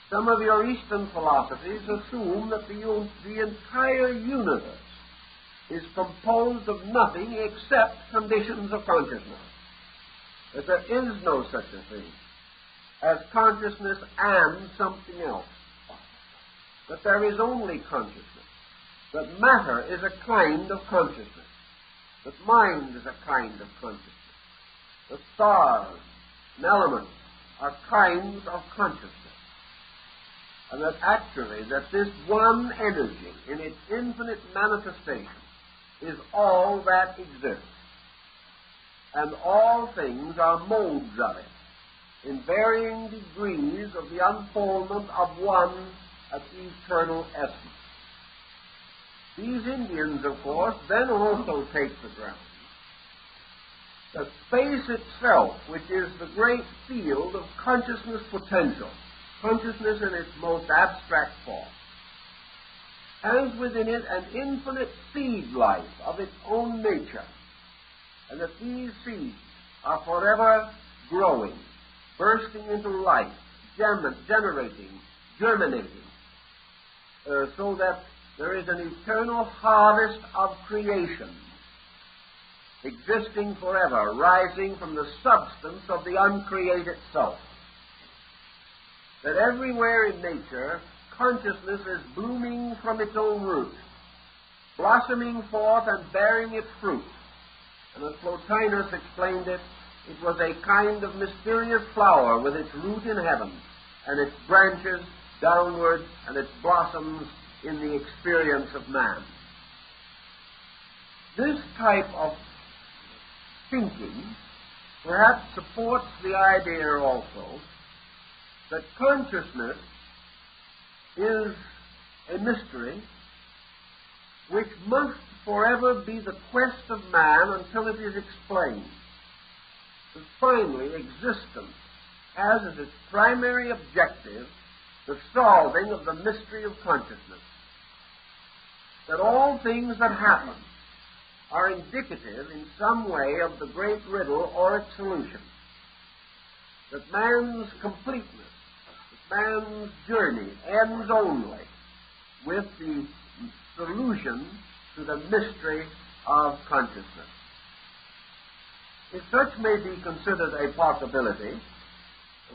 Speaker 1: Some of your Eastern philosophies assume that the entire universe is composed of nothing except conditions of consciousness, that there is no such a thing as consciousness and something else, that there is only consciousness, that matter is a kind of consciousness, that mind is a kind of consciousness, that stars and elements are kinds of consciousness, and that actually that this one energy in its infinite manifestation is all that exists, and all things are modes of it, in varying degrees of the unfoldment of one eternal essence. These Indians, of course, then also take the ground that space itself, which is the great field of consciousness potential, consciousness in its most abstract form, has within it an infinite seed life of its own nature, and that these seeds are forever growing, bursting into life, generating, germinating, so that there is an eternal harvest of creation, existing forever, rising from the substance of the uncreated self. That everywhere in nature, consciousness is blooming from its own root, blossoming forth and bearing its fruit. And as Plotinus explained it, it was a kind of mysterious flower with its root in heaven, and its branches downward, and its blossoms in the experience of man. This type of thinking perhaps supports the idea also that consciousness is a mystery which must forever be the quest of man until it is explained. That finally, existence has as its primary objective the solving of the mystery of consciousness. That all things that happen are indicative in some way of the great riddle or its solution. That man's completeness, that man's journey ends only with the solution to the mystery of consciousness. If such may be considered a possibility,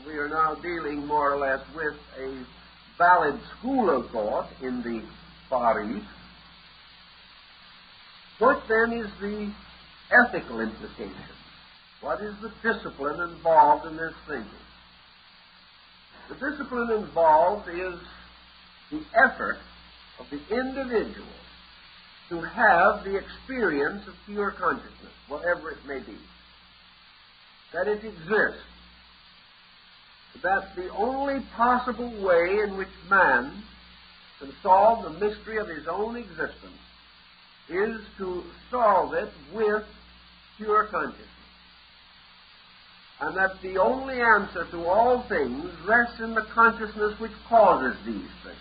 Speaker 1: we are now dealing more or less with a valid school of thought in the Far East. What then is the ethical implication? What is the discipline involved in this thinking? The discipline involved is the effort of the individual to have the experience of pure consciousness, whatever it may be. That it exists. That the only possible way in which man can solve the mystery of his own existence is to solve it with pure consciousness. And that the only answer to all things rests in the consciousness which causes these things.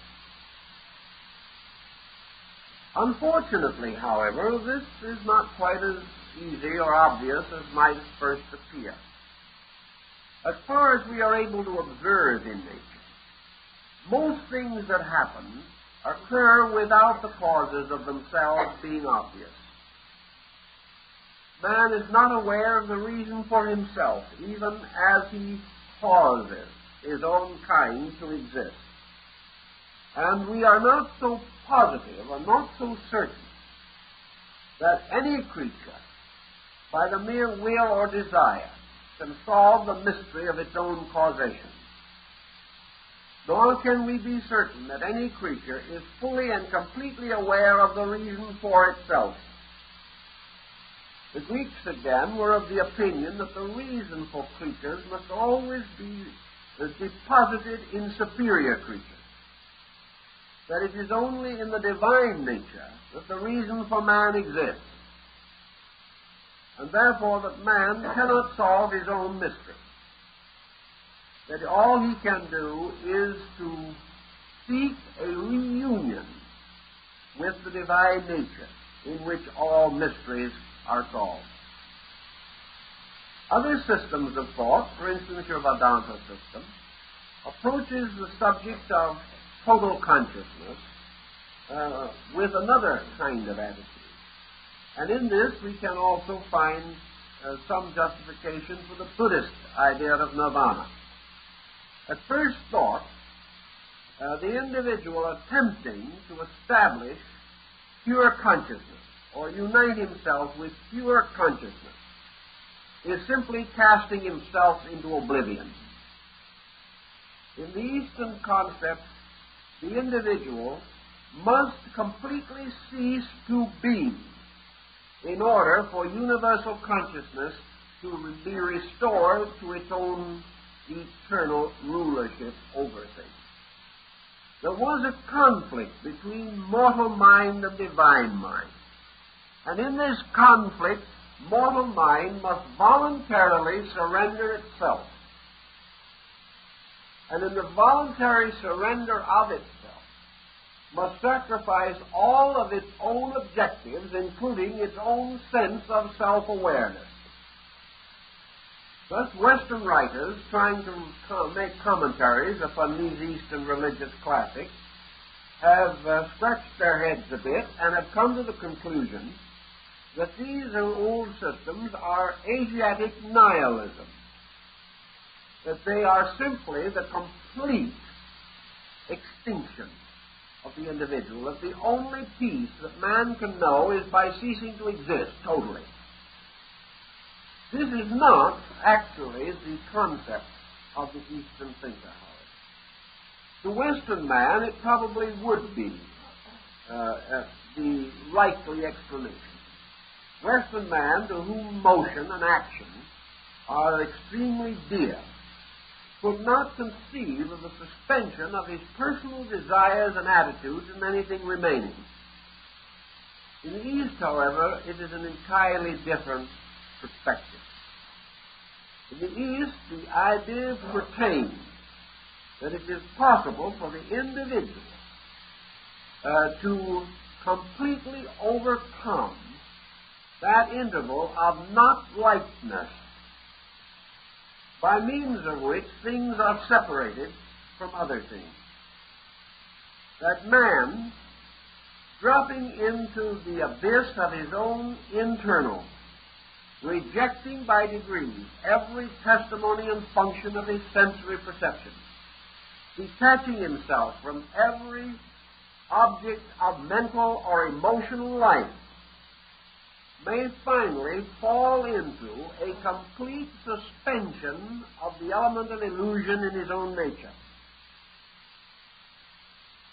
Speaker 1: Unfortunately, however, this is not quite as easy or obvious as might at first appear. As far as we are able to observe in nature, most things that happen occur without the causes of themselves being obvious. Man is not aware of the reason for himself, even as he causes his own kind to exist. And we are not so positive or not so certain that any creature, by the mere will or desire, can solve the mystery of its own causation. Nor can we be certain that any creature is fully and completely aware of the reason for itself. The Greeks, again, were of the opinion that the reason for creatures must always be deposited in superior creatures. That it is only in the divine nature that the reason for man exists. And therefore that man cannot solve his own mystery. That all he can do is to seek a reunion with the divine nature in which all mysteries are solved. Other systems of thought, for instance your Vedanta system, approaches the subject of total consciousness with another kind of attitude. And in this we can also find some justification for the Buddhist idea of nirvana. At first thought, the individual attempting to establish pure consciousness or unite himself with pure consciousness is simply casting himself into oblivion. In the Eastern concept, the individual must completely cease to be in order for universal consciousness to be restored to its own eternal rulership over things. There was a conflict between mortal mind and divine mind. And in this conflict, mortal mind must voluntarily surrender itself. And in the voluntary surrender of itself, must sacrifice all of its own objectives, including its own sense of self-awareness. Thus, Western writers, trying to make commentaries upon these Eastern religious classics, have scratched their heads a bit and have come to the conclusion that these old systems are Asiatic nihilism, that they are simply the complete extinction of the individual, that the only peace that man can know is by ceasing to exist totally. This is not actually the concept of the Eastern thinker, however. To Western man, it probably would be the likely explanation. Western man, to whom motion and action are extremely dear, could not conceive of the suspension of his personal desires and attitudes in anything remaining. In the East, however, it is an entirely different perspective. In the East, the idea pertains that it is possible for the individual to completely overcome that interval of not-likeness by means of which things are separated from other things. That man dropping into the abyss of his own internal, rejecting by degrees every testimony and function of his sensory perception, detaching himself from every object of mental or emotional life, may finally fall into a complete suspension of the element of illusion in his own nature.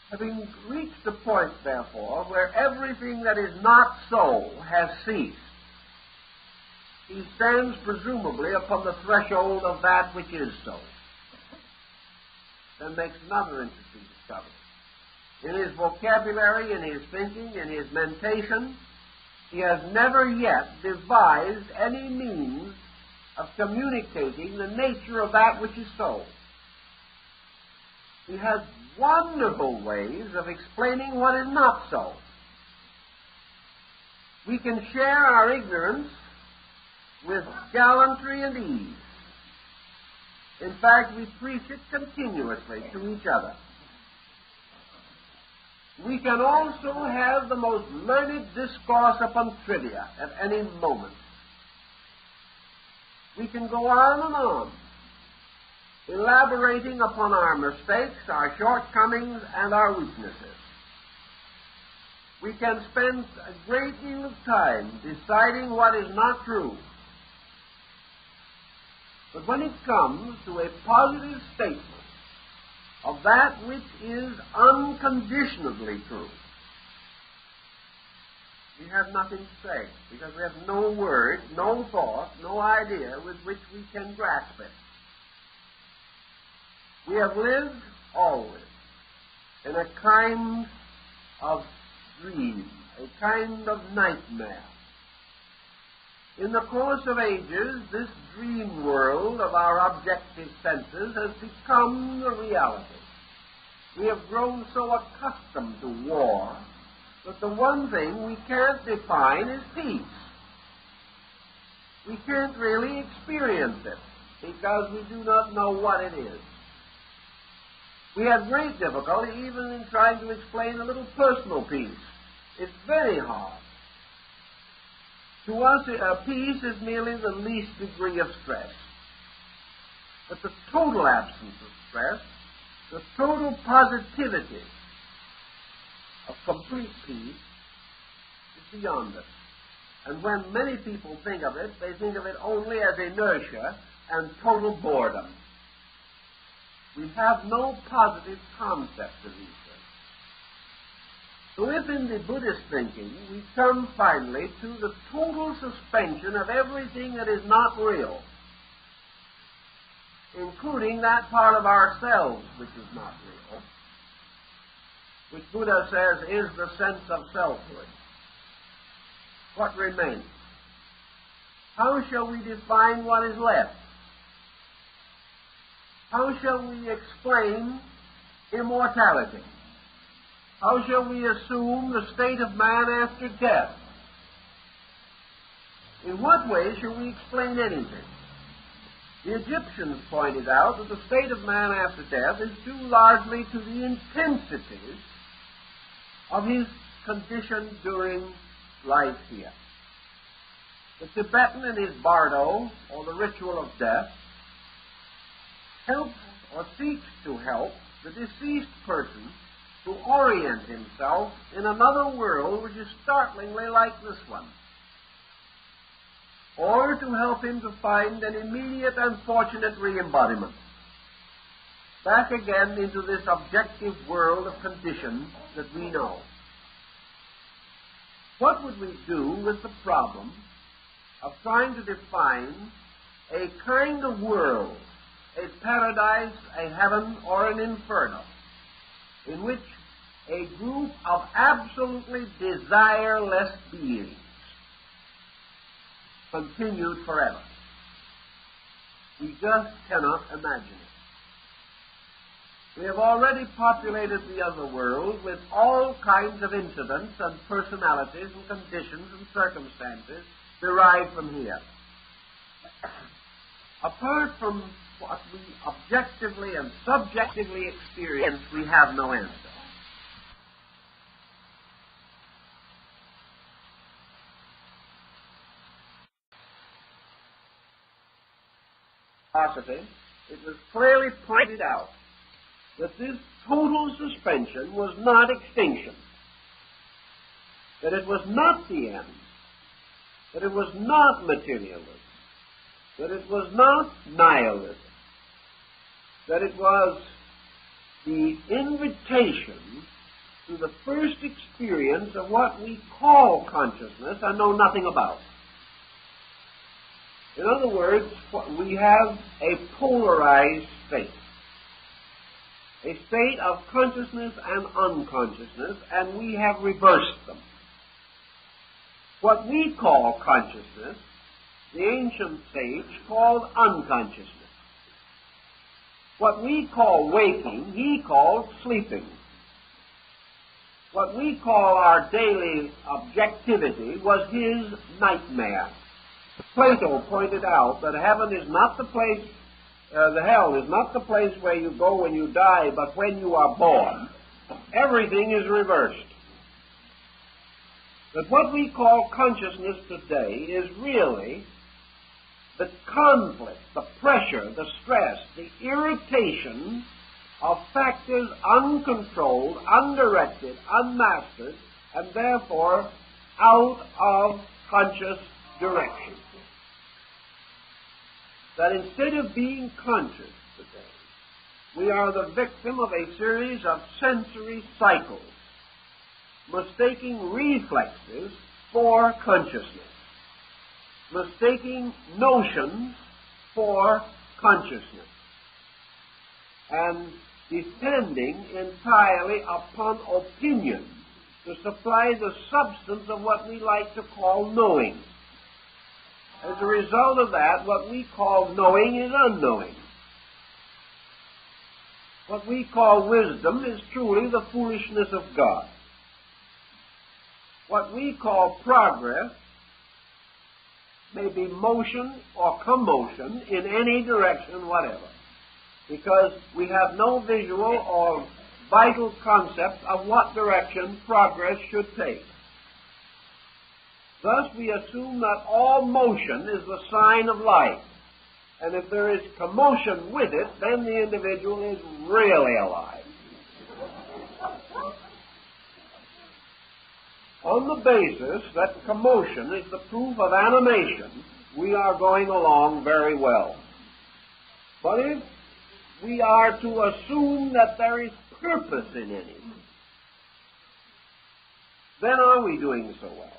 Speaker 1: Having reached the point, therefore, where everything that is not so has ceased, he stands presumably upon the threshold of that which is so. Then makes another interesting discovery. In his vocabulary, in his thinking, in his mentation, he has never yet devised any means of communicating the nature of that which is so. He has wonderful ways of explaining what is not so. We can share our ignorance with gallantry and ease. In fact, we preach it continuously to each other. We can also have the most learned discourse upon trivia at any moment. We can go on and on, elaborating upon our mistakes, our shortcomings, and our weaknesses. We can spend a great deal of time deciding what is not true. But when it comes to a positive statement of that which is unconditionally true, we have nothing to say, because we have no word, no thought, no idea with which we can grasp it. We have lived always in a kind of dream, a kind of nightmare. In the course of ages, this dream world of our objective senses has become the reality. We have grown so accustomed to war that the one thing we can't define is peace. We can't really experience it because we do not know what it is. We have great difficulty even in trying to explain a little personal peace. It's very hard. To us, peace is merely the least degree of stress. But the total absence of stress, the total positivity of complete peace is beyond us. And when many people think of it, they think of it only as inertia and total boredom. We have no positive concept of these things. So if in the Buddhist thinking we come finally to the total suspension of everything that is not real, including that part of ourselves which is not real, which Buddha says is the sense of selfhood, what remains? How shall we define what is left? How shall we explain immortality? How shall we assume the state of man after death? In what way shall we explain anything? The Egyptians pointed out that the state of man after death is due largely to the intensity of his condition during life here. The Tibetan in his bardo, or the ritual of death, helps or seeks to help the deceased person to orient himself in another world which is startlingly like this one, or to help him to find an immediate and fortunate re-embodiment, back again into this objective world of conditions that we know. What would we do with the problem of trying to define a kind of world, a paradise, a heaven, or an inferno, in which a group of absolutely desireless beings continued forever? We just cannot imagine it. We have already populated the other world with all kinds of incidents and personalities and conditions and circumstances derived from here. Apart from what we objectively and subjectively experience, we have no answer. philosophy, it was clearly pointed out that this total suspension was not extinction, that it was not the end, that it was not materialism, that it was not nihilism, that it was the invitation to the first experience of what we call consciousness and know nothing about. In other words, we have a polarized state, a state of consciousness and unconsciousness, and we have reversed them. What we call consciousness, the ancient sage called unconsciousness. What we call waking, he called sleeping. What we call our daily objectivity was his nightmare. Plato pointed out that heaven is not the place, the hell is not the place where you go when you die, but when you are born. Everything is reversed. But what we call consciousness today is really the conflict, the pressure, the stress, the irritation of factors uncontrolled, undirected, unmastered, and therefore out of conscious direction. That instead of being conscious today, we are the victim of a series of sensory cycles, mistaking reflexes for consciousness, mistaking notions for consciousness, and depending entirely upon opinion to supply the substance of what we like to call knowing. As a result of that, what we call knowing is unknowing. What we call wisdom is truly the foolishness of God. What we call progress may be motion or commotion in any direction whatever, because we have no visual or vital concept of what direction progress should take. Thus, we assume that all motion is the sign of life, and if there is commotion with it, then the individual is really alive. On the basis that commotion is the proof of animation, we are going along very well. But if we are to assume that there is purpose in anything, then are we doing so well?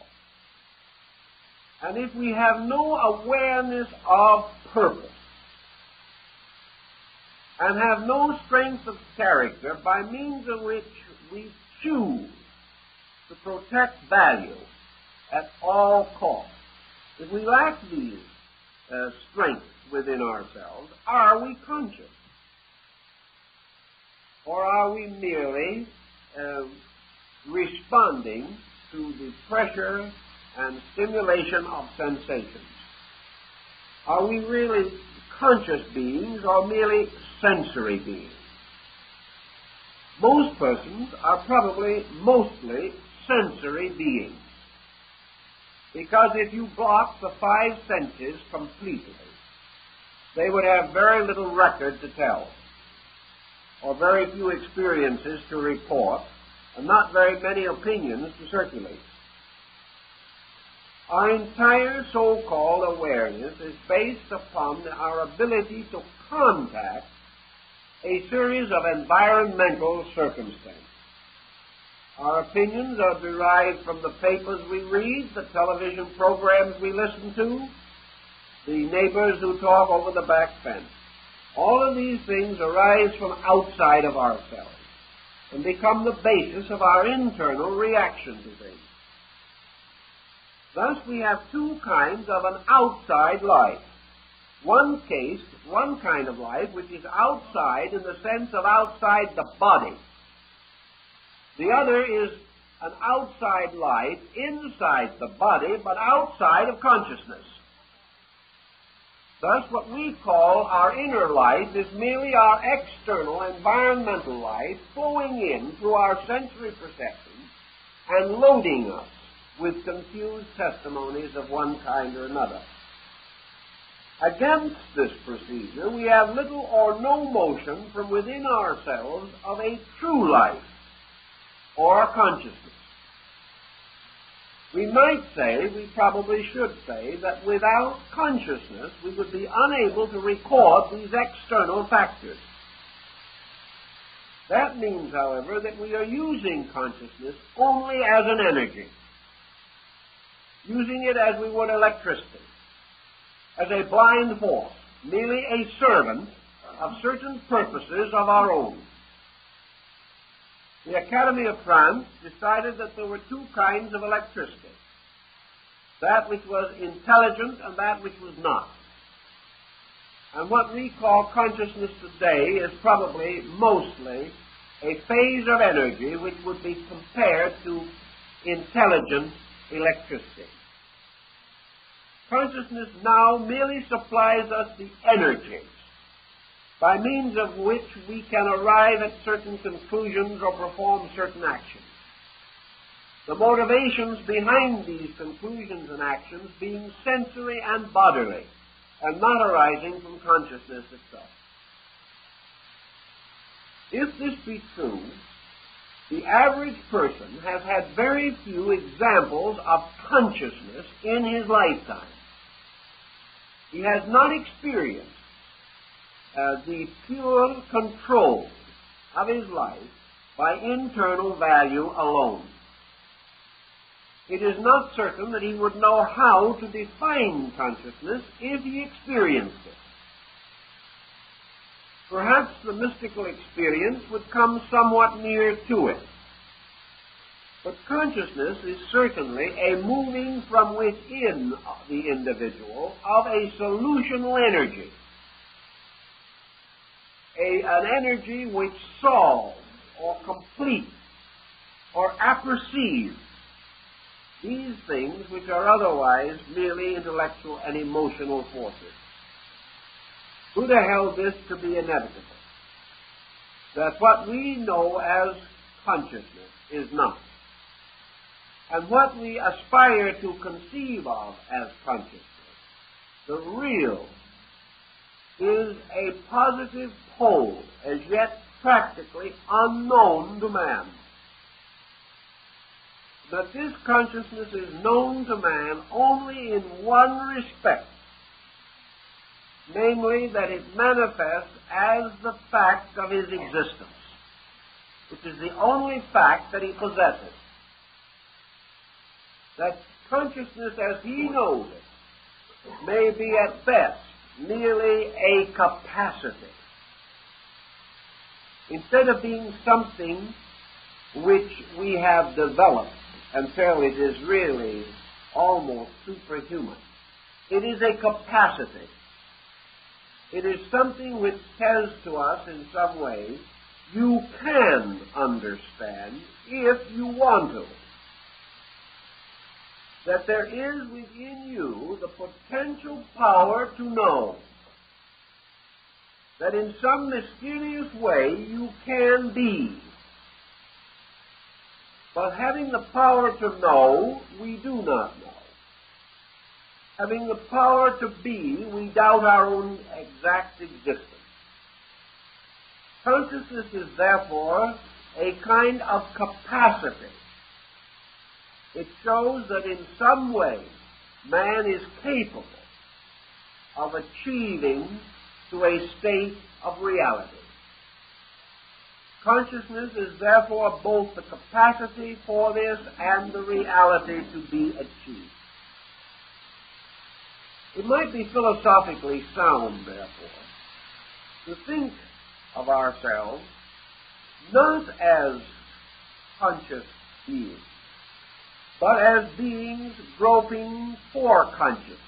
Speaker 1: And if we have no awareness of purpose, and have no strength of character by means of which we choose to protect value at all costs, if we lack these strengths within ourselves, are we conscious? Or are we merely responding to the pressure and stimulation of sensations? Are we really conscious beings or merely sensory beings? Most persons are probably mostly sensory beings, because if you block the five senses completely, they would have very little record to tell, or very few experiences to report, and not very many opinions to circulate. Our entire so-called awareness is based upon our ability to contact a series of environmental circumstances. Our opinions are derived from the papers we read, the television programs we listen to, the neighbors who talk over the back fence. All of these things arise from outside of ourselves and become the basis of our internal reaction to things. Thus, we have two kinds of an outside life. One kind of life which is outside in the sense of outside the body. The other is an outside life inside the body, but outside of consciousness. Thus, what we call our inner life is merely our external environmental life flowing in through our sensory perceptions and loading us with confused testimonies of one kind or another. Against this procedure, we have little or no motion from within ourselves of a true life or a consciousness. We might say, we probably should say, that without consciousness we would be unable to record these external factors. That means, however, that we are using consciousness only as an energy, using it as we would electricity, as a blind force, merely a servant of certain purposes of our own. The Academy of France decided that there were two kinds of electricity, that which was intelligent and that which was not. And what we call consciousness today is probably mostly a phase of energy which would be compared to intelligent electricity. Consciousness now merely supplies us the energies by means of which we can arrive at certain conclusions or perform certain actions. The motivations behind these conclusions and actions being sensory and bodily, and not arising from consciousness itself. If this be true, the average person has had very few examples of consciousness in his lifetime. He has not experienced the pure control of his life by internal value alone. It is not certain that he would know how to define consciousness if he experienced it. Perhaps the mystical experience would come somewhat near to it. But consciousness is certainly a moving from within the individual of a solutional energy, an energy which solves or completes or apperceives these things which are otherwise merely intellectual and emotional forces. Buddha held this to be inevitable, that what we know as consciousness is not, and what we aspire to conceive of as consciousness, the real, is a positive pole as yet practically unknown to man. That this consciousness is known to man only in one respect, namely that it manifests as the fact of his existence, which is the only fact that he possesses. That consciousness as he knows it may be at best merely a capacity, instead of being something which we have developed until it is really almost superhuman. It is a capacity. It is something which says to us in some way, you can understand if you want to. That there is within you the potential power to know. That in some mysterious way you can be. But having the power to know, we do not know. Having the power to be, we doubt our own exact existence. Consciousness is therefore a kind of capacity. It shows that in some way man is capable of achieving to a state of reality. Consciousness is therefore both the capacity for this and the reality to be achieved. It might be philosophically sound, therefore, to think of ourselves not as conscious beings, but as beings groping for consciousness,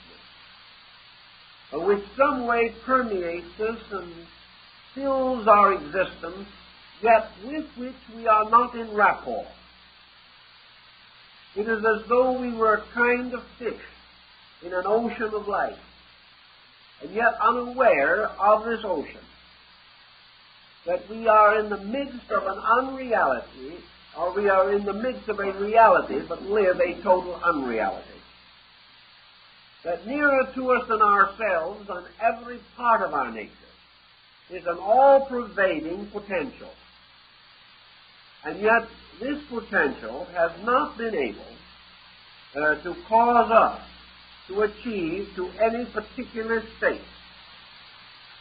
Speaker 1: which some way permeates us and fills our existence, yet with which we are not in rapport. It is as though we were a kind of fish in an ocean of life, and yet unaware of this ocean, that we are in the midst of an unreality, or we are in the midst of a reality, but live a total unreality. that nearer to us than ourselves on every part of our nature is an all-pervading potential. And yet this potential has not been able to cause us to achieve to any particular state.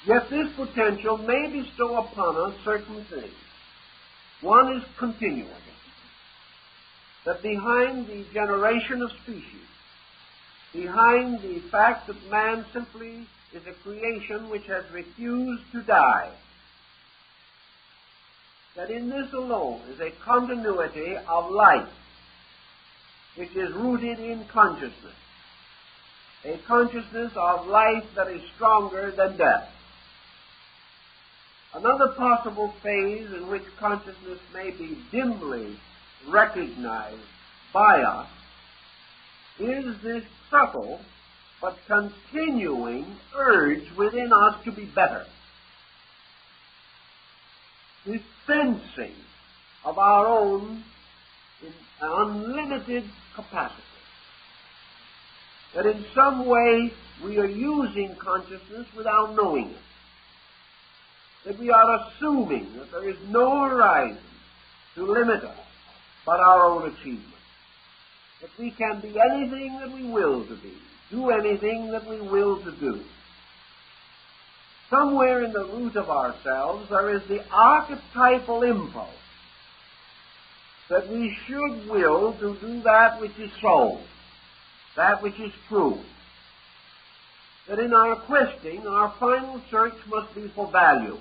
Speaker 1: Yet this potential may bestow upon us certain things. One is continuity. That behind the generation of species, behind the fact that man simply is a creation which has refused to die, that in this alone is a continuity of life which is rooted in consciousness, a consciousness of life that is stronger than death. Another possible phase in which consciousness may be dimly recognized by us is this subtle but continuing urge within us to be better. This sensing of our own unlimited capacity. That in some way we are using consciousness without knowing it. That we are assuming that there is no horizon to limit us but our own achievement. That we can be anything that we will to be, do anything that we will to do. Somewhere in the root of ourselves there is the archetypal impulse that we should will to do that which is so, that which is true. That in our questing, our final search must be for value,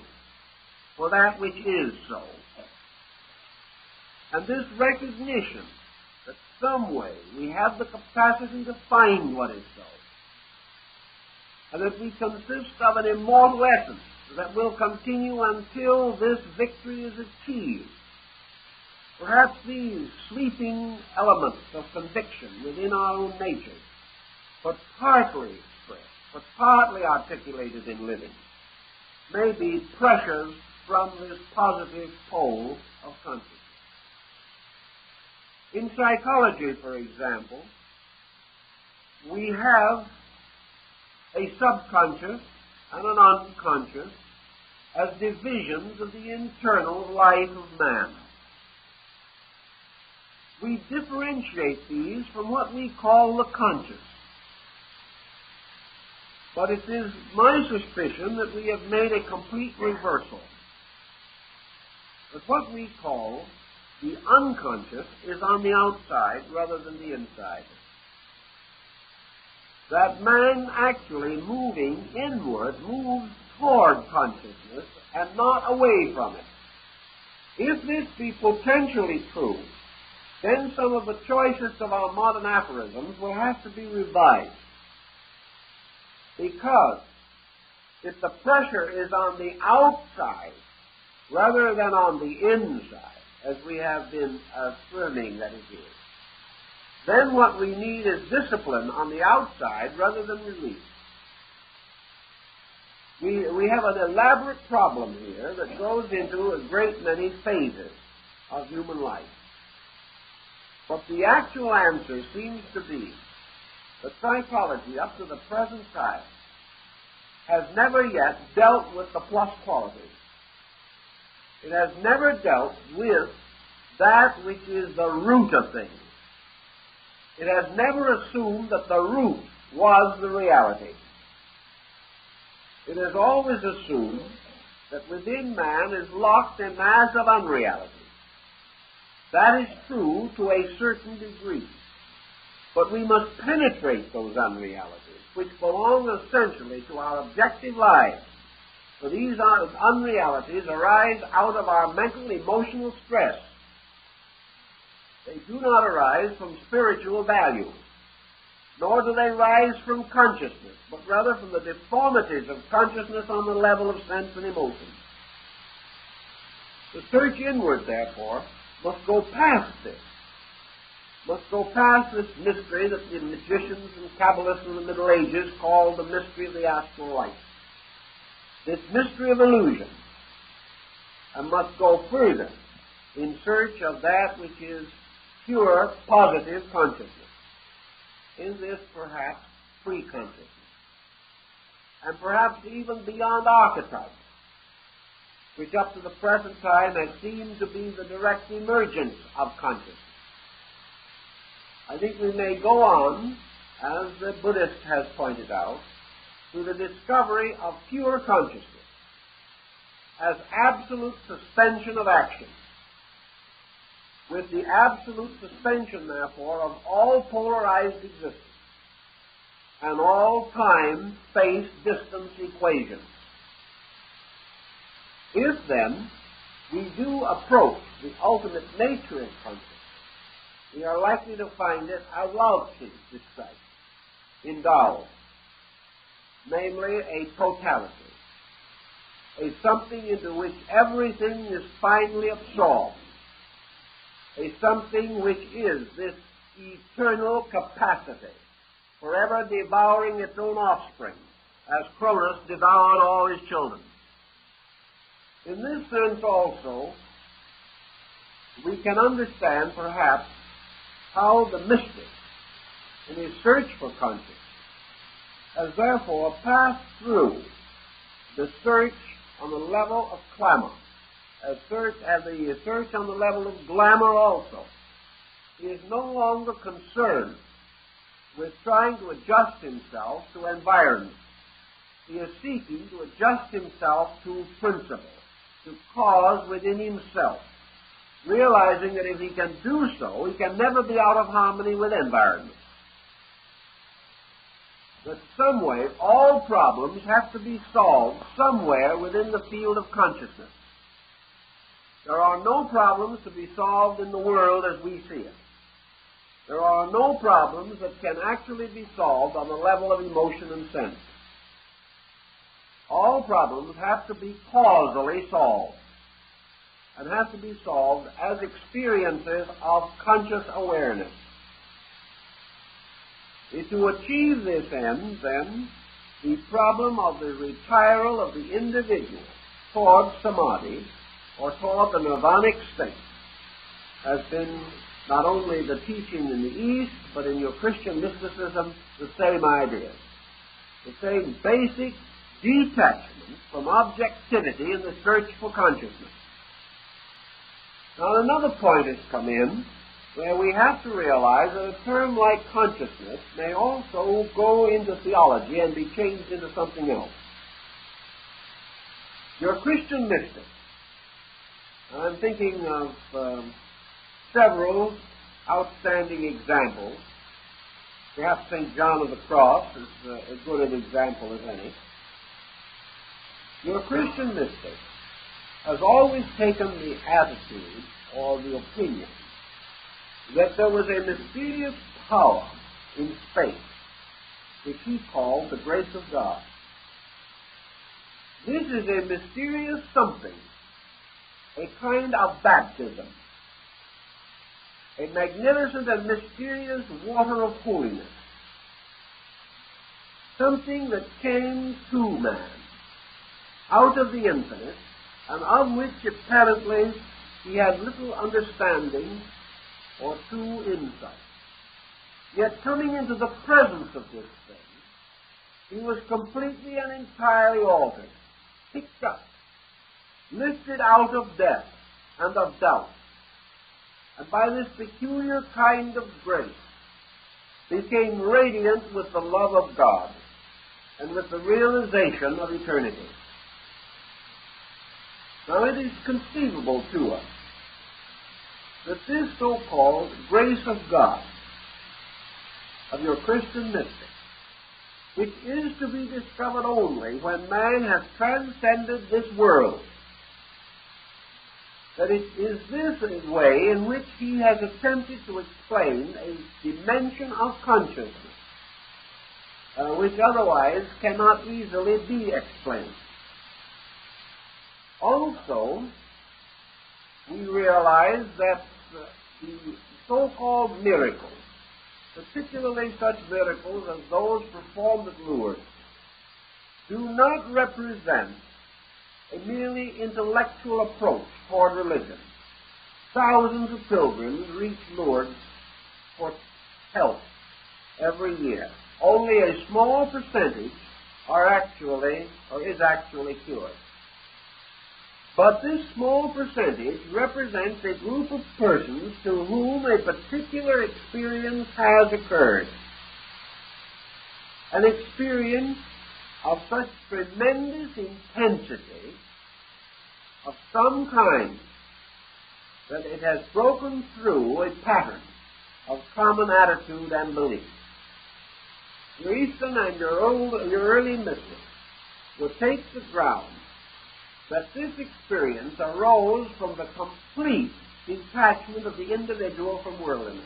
Speaker 1: for that which is so. And this recognition that some way we have the capacity to find what is so, and that we consist of an immortal essence that will continue until this victory is achieved. Perhaps these sleeping elements of conviction within our own natures, but partly expressed, but partly articulated in living, may be pressures from this positive pole of consciousness. In psychology, for example, we have a subconscious and an unconscious as divisions of the internal life of man. We differentiate these from what we call the conscious. But it is my suspicion that we have made a complete reversal. That what we call the unconscious is on the outside rather than the inside. That man actually moving inward moves toward consciousness and not away from it. If this be potentially true, then some of the choicest of our modern aphorisms will have to be revised. Because if the pressure is on the outside rather than on the inside, as we have been affirming that it is, then what we need is discipline on the outside rather than release. We have an elaborate problem here that goes into a great many phases of human life. But the actual answer seems to be that psychology, up to the present time, has never yet dealt with the plus qualities. It has never dealt with that which is the root of things. It has never assumed that the root was the reality. It has always assumed that within man is locked a mass of unreality. That is true to a certain degree. But we must penetrate those unrealities, which belong essentially to our objective lives. For these unrealities arise out of our mental, emotional stress. They do not arise from spiritual value, nor do they rise from consciousness, but rather from the deformities of consciousness on the level of sense and emotion. The search inward, therefore, must go past this. Must go past this mystery that the magicians and Kabbalists in the Middle Ages called the mystery of the astral light. This mystery of illusion, and must go further in search of that which is pure, positive consciousness. In this, perhaps, pre-consciousness, and perhaps even beyond archetypes, which up to the present time has seemed to be the direct emergence of consciousness. I think we may go on, as the Buddhist has pointed out, to the discovery of pure consciousness as absolute suspension of action, with the absolute suspension, therefore, of all polarized existence and all time, space, distance equations. If, then, we do approach the ultimate nature of consciousness, we are likely to find it as Lao-Tzu describes in Tao, namely a totality, a something into which everything is finally absorbed, a something which is this eternal capacity, forever devouring its own offspring, as Cronus devoured all his children. In this sense also, we can understand perhaps how the mystic, in his search for consciousness, has therefore passed through the search on the level of clamor, as the search on the level of glamour also. He is no longer concerned with trying to adjust himself to environment. He is seeking to adjust himself to principle, to cause within himself, realizing that if he can do so, he can never be out of harmony with environment. That some way, all problems have to be solved somewhere within the field of consciousness. There are no problems to be solved in the world as we see it. There are no problems that can actually be solved on the level of emotion and sense. All problems have to be causally solved, and have to be solved as experiences of conscious awareness. To achieve this end, then, the problem of the retiral of the individual toward samadhi, or toward the nirvanic state, has been not only the teaching in the East, but in your Christian mysticism, the same idea. The same basic detachment from objectivity in the search for consciousness. Now, another point has come in where we have to realize that a term like consciousness may also go into theology and be changed into something else. Your Christian mystic, I'm thinking of several outstanding examples. Perhaps St. John of the Cross is as good an example as any. Your Christian mystic has always taken the attitude or the opinion that there was a mysterious power in space which he called the grace of God. This is a mysterious something, a kind of baptism, a magnificent and mysterious water of holiness, something that came to man out of the infinite, and of which apparently he had little understanding or true insight. Yet coming into the presence of this thing, he was completely and entirely altered, picked up, lifted out of death and of doubt, and by this peculiar kind of grace became radiant with the love of God and with the realization of eternity. Now, it is conceivable to us that this so-called grace of God, of your Christian mystic, which is to be discovered only when man has transcended this world, that it is this way in which he has attempted to explain a dimension of consciousness which otherwise cannot easily be explained. Also, we realize that the so-called miracles, particularly such miracles as those performed at Lourdes, do not represent a merely intellectual approach toward religion. Thousands of pilgrims reach Lourdes for health every year. only a small percentage is actually cured. But this small percentage represents a group of persons to whom a particular experience has occurred. An experience of such tremendous intensity of some kind that it has broken through a pattern of common attitude and belief. Your Eastern and your early mystics will take the ground that this experience arose from the complete detachment of the individual from worldliness.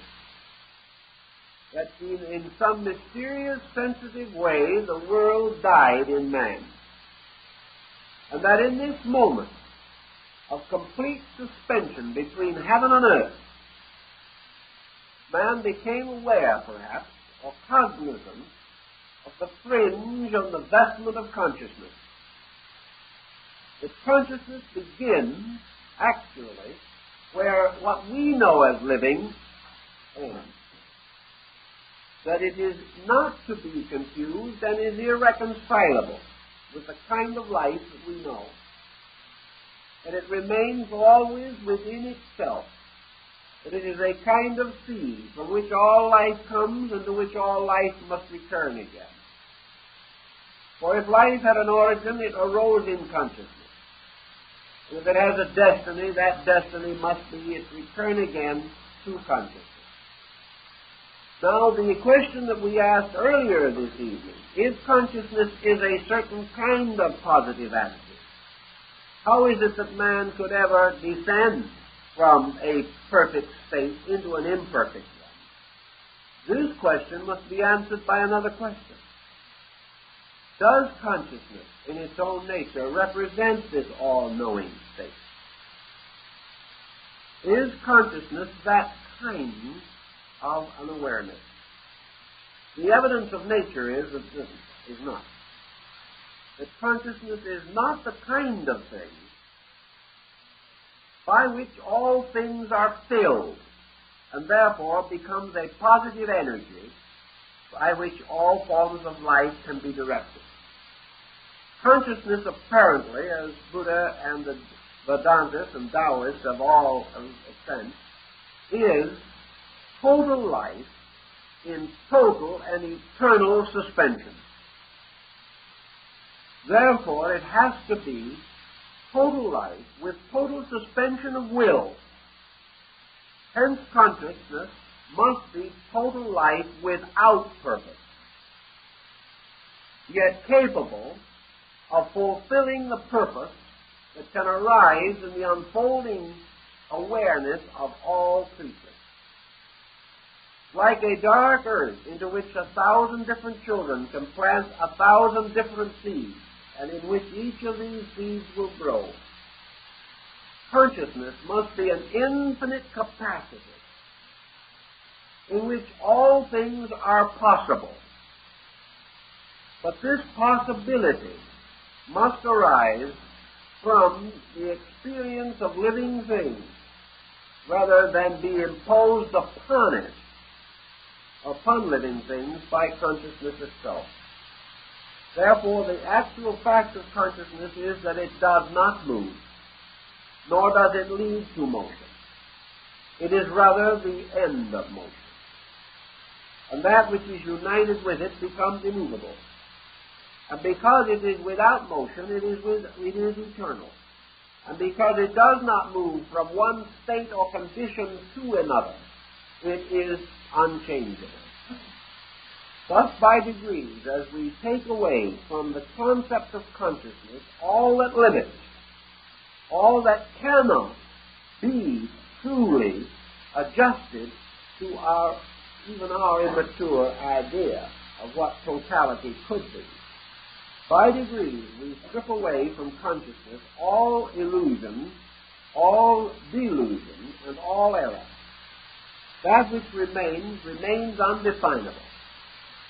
Speaker 1: That in some mysterious, sensitive way, the world died in man. And that in this moment of complete suspension between heaven and earth, man became aware, perhaps, or cognizant of the fringe on the vestment of consciousness. That consciousness begins, actually, where what we know as living ends. That it is not to be confused and is irreconcilable with the kind of life that we know. That it remains always within itself. That it is a kind of seed from which all life comes and to which all life must return again. For if life had an origin, it arose in consciousness. And if it has a destiny, that destiny must be its return again to consciousness. Now, the question that we asked earlier this evening, if consciousness is a certain kind of positive attitude, how is it that man could ever descend from a perfect state into an imperfect one? This question must be answered by another question. Does consciousness, in its own nature, represent this all-knowing state? Is consciousness that kind of an awareness? The evidence of nature is that this is not. That consciousness is not the kind of thing by which all things are filled, and therefore becomes a positive energy by which all forms of life can be directed. Consciousness, apparently, as Buddha and the Vedantists and Taoists have all assent, is total life in total and eternal suspension. Therefore, it has to be total life with total suspension of will. Hence, consciousness must be total life without purpose, yet capable of fulfilling the purpose that can arise in the unfolding awareness of all creatures. Like a dark earth into which 1,000 different children can plant 1,000 different seeds, and in which each of these seeds will grow, consciousness must be an infinite capacity in which all things are possible. But this possibility must arise from the experience of living things rather than be imposed upon it, upon living things, by consciousness itself. Therefore, the actual fact of consciousness is that it does not move, nor does it lead to motion. It is rather the end of motion. And that which is united with it becomes immovable. And because it is without motion, it is eternal. And because it does not move from one state or condition to another, it is unchangeable. Thus, by degrees, as we take away from the concept of consciousness all that limits, all that cannot be truly adjusted to even our immature idea of what totality could be, by degrees we strip away from consciousness all illusion, all delusion, and all error. That which remains undefinable.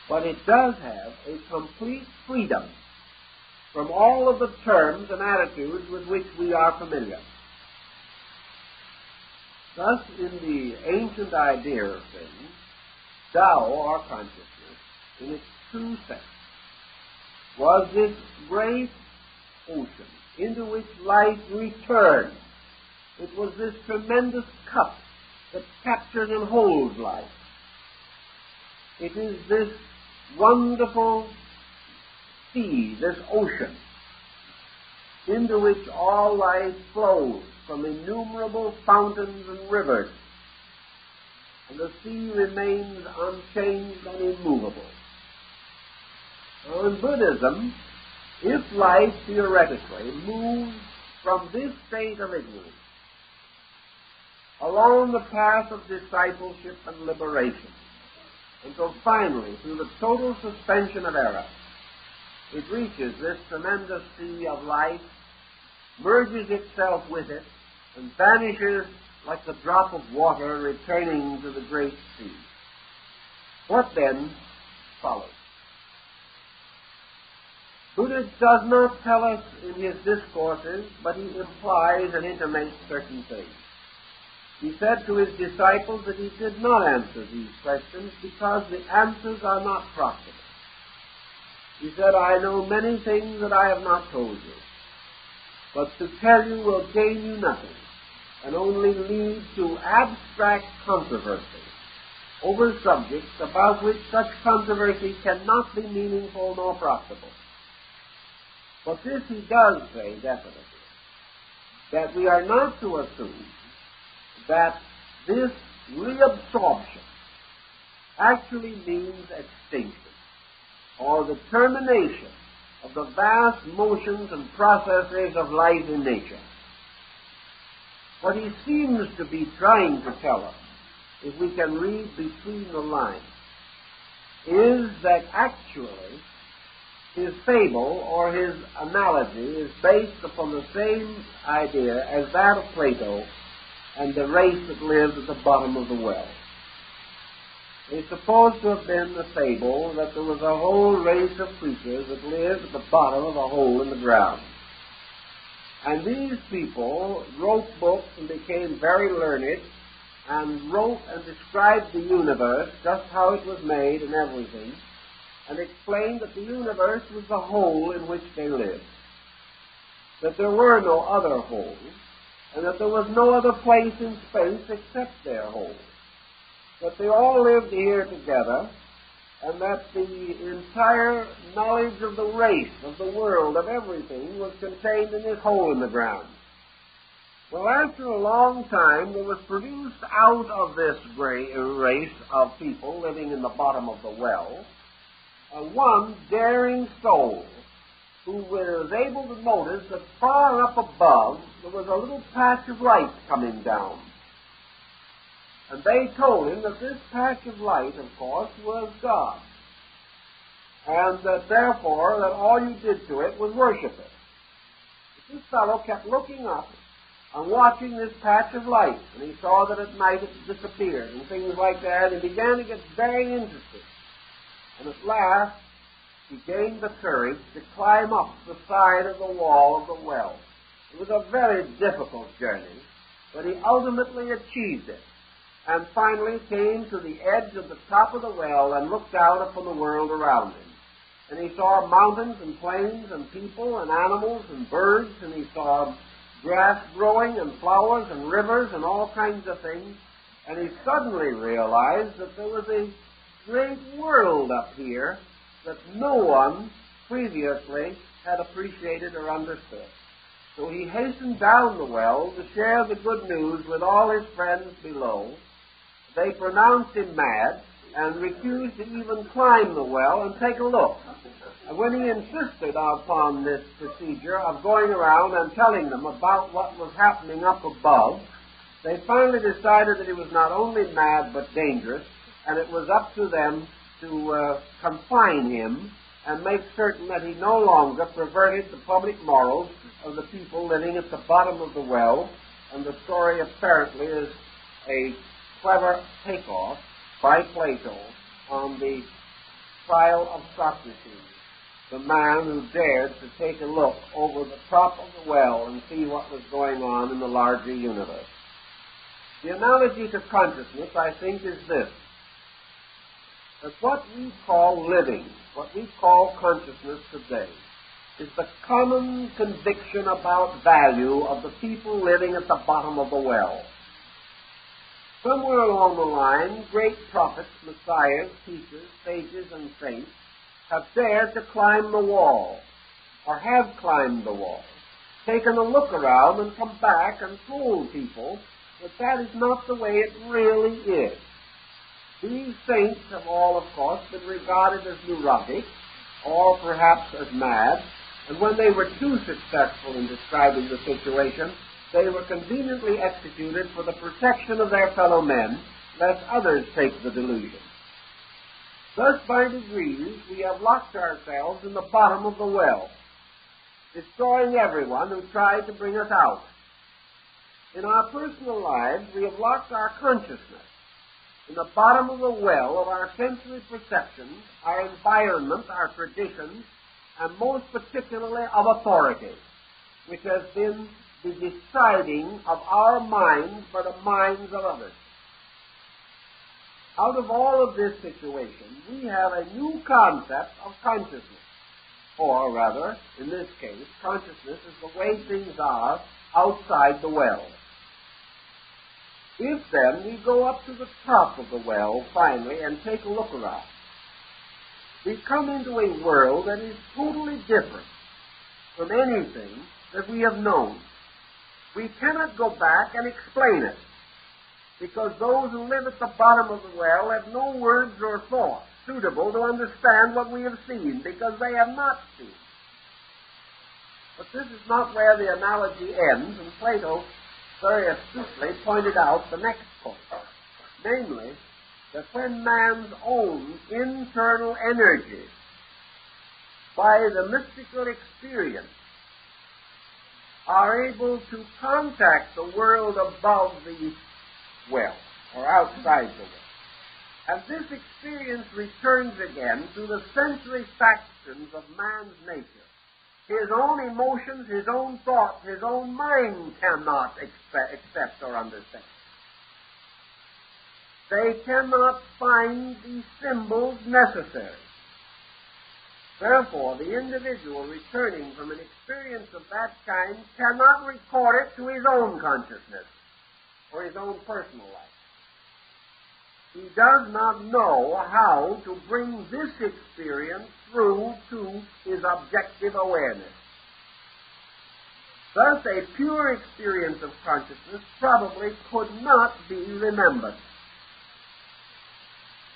Speaker 1: But it does have a complete freedom from all of the terms and attitudes with which we are familiar. Thus, in the ancient idea of things, Tao, or consciousness, in its true sense, was this great ocean into which life returned. It was this tremendous cup that captures and holds life. It is this wonderful sea, this ocean, into which all life flows from innumerable fountains and rivers, and the sea remains unchanged and immovable. Now, in Buddhism, if life theoretically moves from this state of ignorance along the path of discipleship and liberation, until finally, through the total suspension of error, it reaches this tremendous sea of life, merges itself with it, and vanishes like the drop of water returning to the great sea. What then follows? Buddha does not tell us in his discourses, but he implies and intimates certain things. He said to his disciples that he did not answer these questions because the answers are not profitable. He said, I know many things that I have not told you, but to tell you will gain you nothing, and only lead to abstract controversy over subjects about which such controversy cannot be meaningful nor profitable. But this he does say definitely, that we are not to assume that this reabsorption actually means extinction, or the termination of the vast motions and processes of life in nature. What he seems to be trying to tell us, if we can read between the lines, is that actually his fable or his analogy is based upon the same idea as that of Plato and the race that lived at the bottom of the well. It's supposed to have been the fable that there was a whole race of creatures that lived at the bottom of a hole in the ground. And these people wrote books and became very learned and wrote and described the universe, just how it was made and everything, and explained that the universe was the hole in which they lived, that there were no other holes, and that there was no other place in space except their hole, that they all lived here together, and that the entire knowledge of the race, of the world, of everything was contained in this hole in the ground. Well, after a long time, there was produced out of this race of people living in the bottom of the well, one daring soul who was able to notice that far up above there was a little patch of light coming down. And they told him that this patch of light, of course, was God, and that therefore that all you did to it was worship it. But this fellow kept looking up and watching this patch of light, and he saw that at night it disappeared and things like that, and he began to get very interested. And at last, he gained the courage to climb up the side of the wall of the well. It was a very difficult journey, but he ultimately achieved it, and finally came to the edge of the top of the well and looked out upon the world around him. And he saw mountains and plains and people and animals and birds, and he saw grass growing and flowers and rivers and all kinds of things, and he suddenly realized that there was a great world up here that no one previously had appreciated or understood. So he hastened down the well to share the good news with all his friends below. They pronounced him mad and refused to even climb the well and take a look. And when he insisted upon this procedure of going around and telling them about what was happening up above, they finally decided that he was not only mad but dangerous, and it was up to them to confine him and make certain that he no longer perverted the public morals of the people living at the bottom of the well. And the story apparently is a clever takeoff by Plato on the trial of Socrates, the man who dared to take a look over the top of the well and see what was going on in the larger universe. The analogy to consciousness, I think, is this. that what we call living, what we call consciousness today, is the common conviction about value of the people living at the bottom of the well. Somewhere along the line, great prophets, messiahs, teachers, sages, and saints have dared to climb the wall, or have climbed the wall, taken a look around and come back and told people that that is not the way it really is. These saints have all, of course, been regarded as neurotic, or perhaps as mad, and when they were too successful in describing the situation, they were conveniently executed for the protection of their fellow men, lest others take the delusion. Thus, by degrees, we have locked ourselves in the bottom of the well, destroying everyone who tried to bring us out. In our personal lives, we have locked our consciousness in the bottom of the well of our sensory perceptions, our environment, our traditions, and most particularly of authority, which has been the deciding of our minds by the minds of others. Out of all of this situation, we have a new concept of consciousness. Or rather, in this case, consciousness is the way things are outside the well. If then we go up to the top of the well finally and take a look around, we come into a world that is totally different from anything that we have known. We cannot go back and explain it, because those who live at the bottom of the well have no words or thoughts suitable to understand what we have seen, because they have not seen. But this is not where the analogy ends, and Plato very astutely pointed out the next point, namely, that when man's own internal energy, by the mystical experience, are able to contact the world above the well, or outside the well, and this experience returns again to the sensory factions of man's nature, his own emotions, his own thoughts, his own mind cannot accept or understand. They cannot find the symbols necessary. Therefore, the individual returning from an experience of that kind cannot record it to his own consciousness or his own personal life. He does not know how to bring this experience through to his objective awareness. Thus, a pure experience of consciousness probably could not be remembered,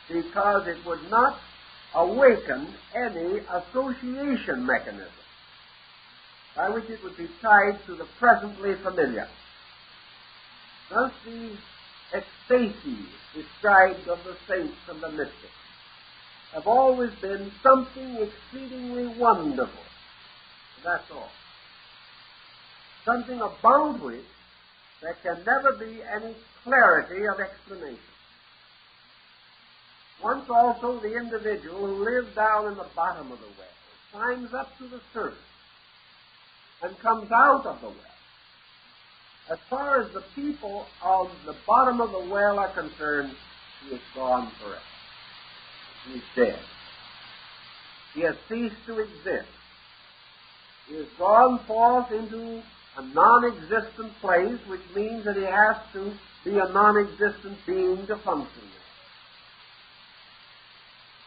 Speaker 1: because it would not awaken any association mechanism by which it would be tied to the presently familiar. Thus, the ecstasies described of the saints and the mystics have always been something exceedingly wonderful. That's all. Something about which there can never be any clarity of explanation. Once also the individual who lives down in the bottom of the well climbs up to the surface and comes out of the well. As far as the people on the bottom of the well are concerned, he is gone forever. He is dead. He has ceased to exist. He has gone forth into a non-existent place, which means that he has to be a non-existent being to function there.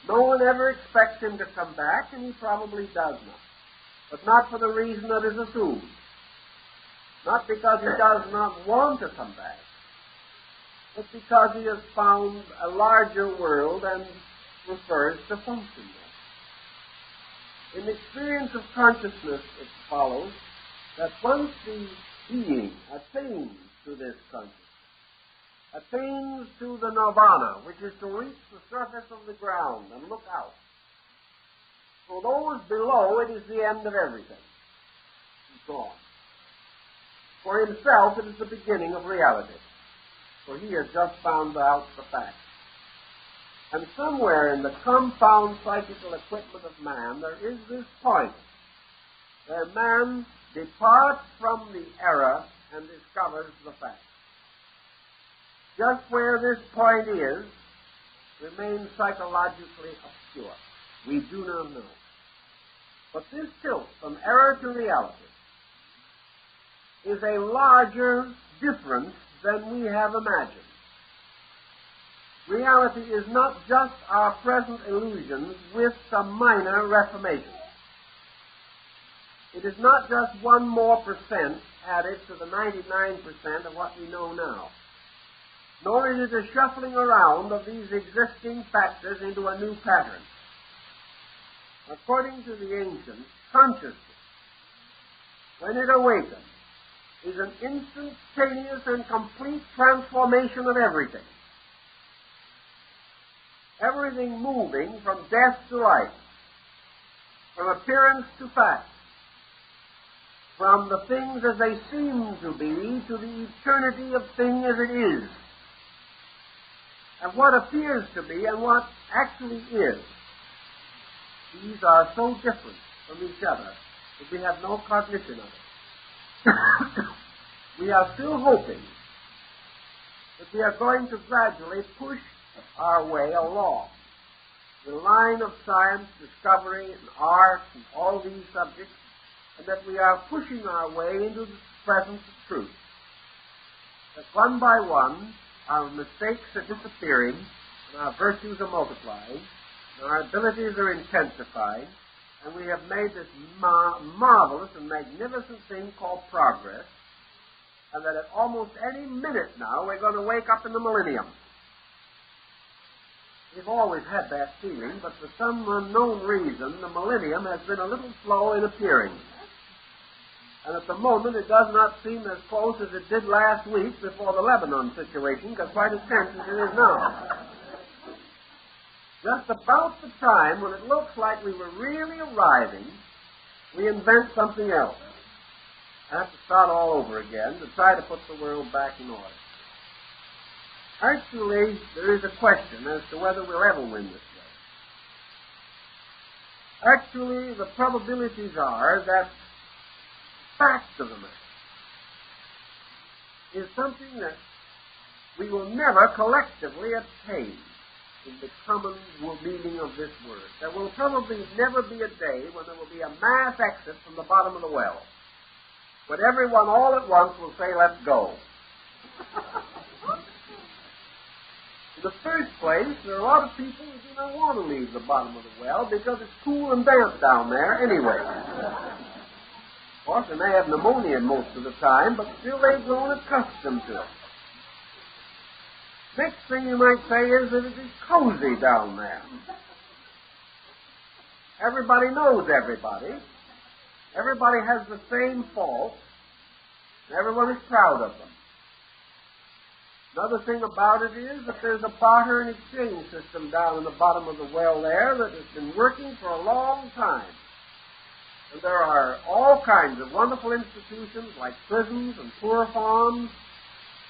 Speaker 1: No one ever expects him to come back, and he probably does not. But not for the reason that is assumed. Not because he does not want to come back, but because he has found a larger world and prefers to function there. In the experience of consciousness, it follows that once the being attains to this consciousness, attains to the nirvana, which is to reach the surface of the ground and look out. For those below, it is the end of everything. He's gone. For himself, it is the beginning of reality, for he has just found out the fact. And somewhere in the compound psychical equipment of man, there is this point where man departs from the error and discovers the fact. Just where this point is, remains psychologically obscure. We do not know. But this tilt from error to reality is a larger difference than we have imagined. Reality is not just our present illusions with some minor reformations. It is not just 1 more percent added to the 99% of what we know now, nor is it a shuffling around of these existing factors into a new pattern. According to the ancients, consciousness, when it awakens, is an instantaneous and complete transformation of everything. Everything moving from death to life, from appearance to fact, from the things as they seem to be to the eternity of thing as it is, and what appears to be and what actually is. These are so different from each other that we have no cognition of it. We are still hoping that we are going to gradually push our way along the line of science, discovery, and art, and all these subjects, and that we are pushing our way into the presence of truth. That one by one, our mistakes are disappearing, and our virtues are multiplying, and our abilities are intensifying, and we have made this marvelous and magnificent thing called progress, and that at almost any minute now we're going to wake up in the millennium. We've always had that feeling, but for some unknown reason, the millennium has been a little slow in appearing. And at the moment, it does not seem as close as it did last week before the Lebanon situation got quite as tense as it is now. Just about the time when it looks like we were really arriving, we invent something else. I have to start all over again to try to put the world back in order. Actually, there is a question as to whether we'll ever win this way. Actually, the probabilities are that the fact of the matter is something that we will never collectively attain in the common meaning of this word. There will probably never be a day when there will be a mass exit from the bottom of the well, when everyone all at once will say, let's go. In the first place, there are a lot of people who do not want to leave the bottom of the well because it's cool and damp down there anyway. Of course, they may have pneumonia most of the time, but still they've grown accustomed to it. Next thing you might say is that it is cozy down there. Everybody knows everybody. Everybody has the same faults. Everyone is proud of them. Another thing about it is that there's a barter and exchange system down in the bottom of the well there that has been working for a long time. And there are all kinds of wonderful institutions like prisons and poor farms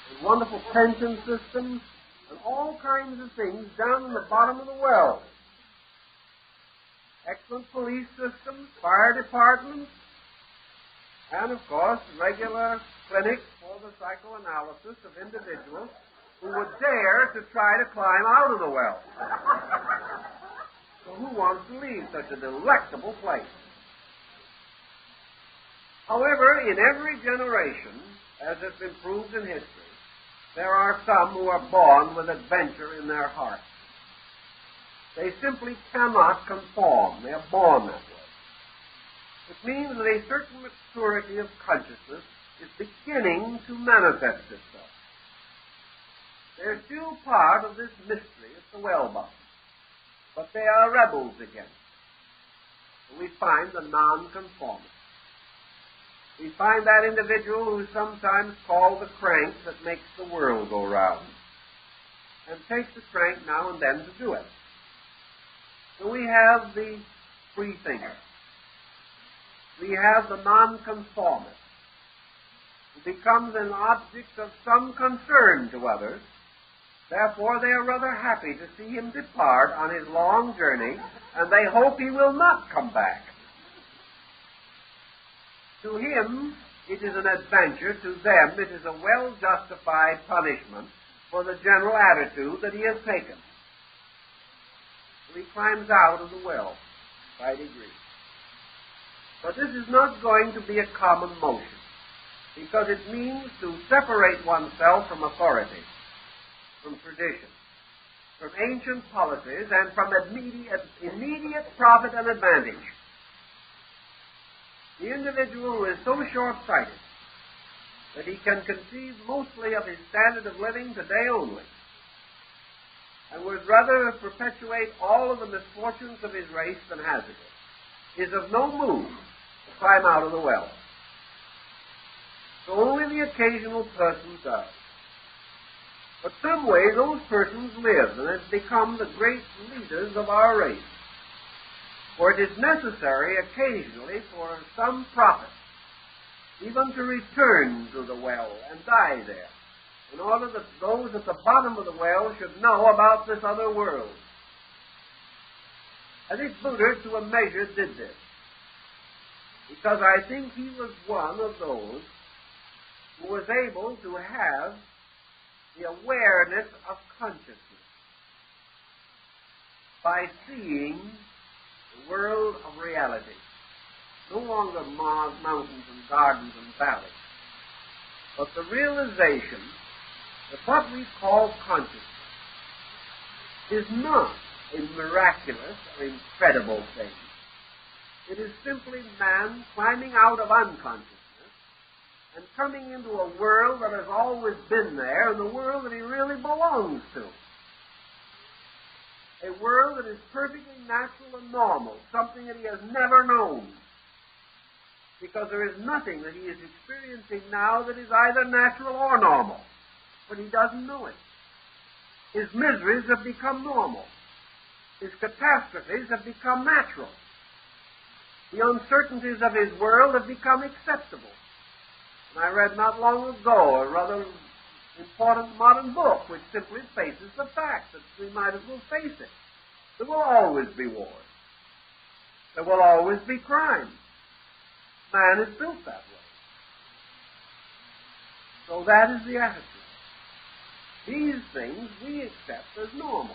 Speaker 1: and wonderful pension systems and all kinds of things down in the bottom of the well. Excellent police systems, fire departments, and, of course, regular clinics for the psychoanalysis of individuals who would dare to try to climb out of the well. So who wants to leave such a delectable place? However, in every generation, as has been proved in history, there are some who are born with adventure in their hearts. They simply cannot conform. They are born that way. It means that a certain maturity of consciousness is beginning to manifest itself. They're still part of this mystery of the well bottom, but they are rebels against it. We find the nonconformist. We find that individual who is sometimes called the crank that makes the world go round, and takes the crank now and then to do it. So we have the free thinker. We have the nonconformist, who becomes an object of some concern to others. Therefore, they are rather happy to see him depart on his long journey, and they hope he will not come back. To him, it is an adventure. To them, it is a well-justified punishment for the general attitude that he has taken. He climbs out of the well by degrees. But this is not going to be a common motion, because it means to separate oneself from authority, from tradition, from ancient policies, and from immediate profit and advantage. The individual who is so short-sighted that he can conceive mostly of his standard of living today only, and would rather perpetuate all of the misfortunes of his race than hazard it, is of no mood to climb out of the well. So only the occasional person does. But some way those persons live and have become the great leaders of our race. For it is necessary occasionally for some prophet even to return to the well and die there, in order that those at the bottom of the well should know about this other world. I think Buddha, to a measure, did this, because I think he was one of those who was able to have the awareness of consciousness by seeing the world of reality. No longer mountains and gardens and valleys, but the realization that what we call consciousness is not a miraculous or incredible thing. It is simply man climbing out of unconsciousness and coming into a world that has always been there, and the world that he really belongs to. A world that is perfectly natural and normal, something that he has never known. Because there is nothing that he is experiencing now that is either natural or normal. But he doesn't know it. His miseries have become normal. His catastrophes have become natural. The uncertainties of his world have become acceptable. And I read not long ago a rather important modern book which simply faces the fact that we might as well face it. There will always be wars. There will always be crime. Man is built that way. So that is the attitude. These things we accept as normal.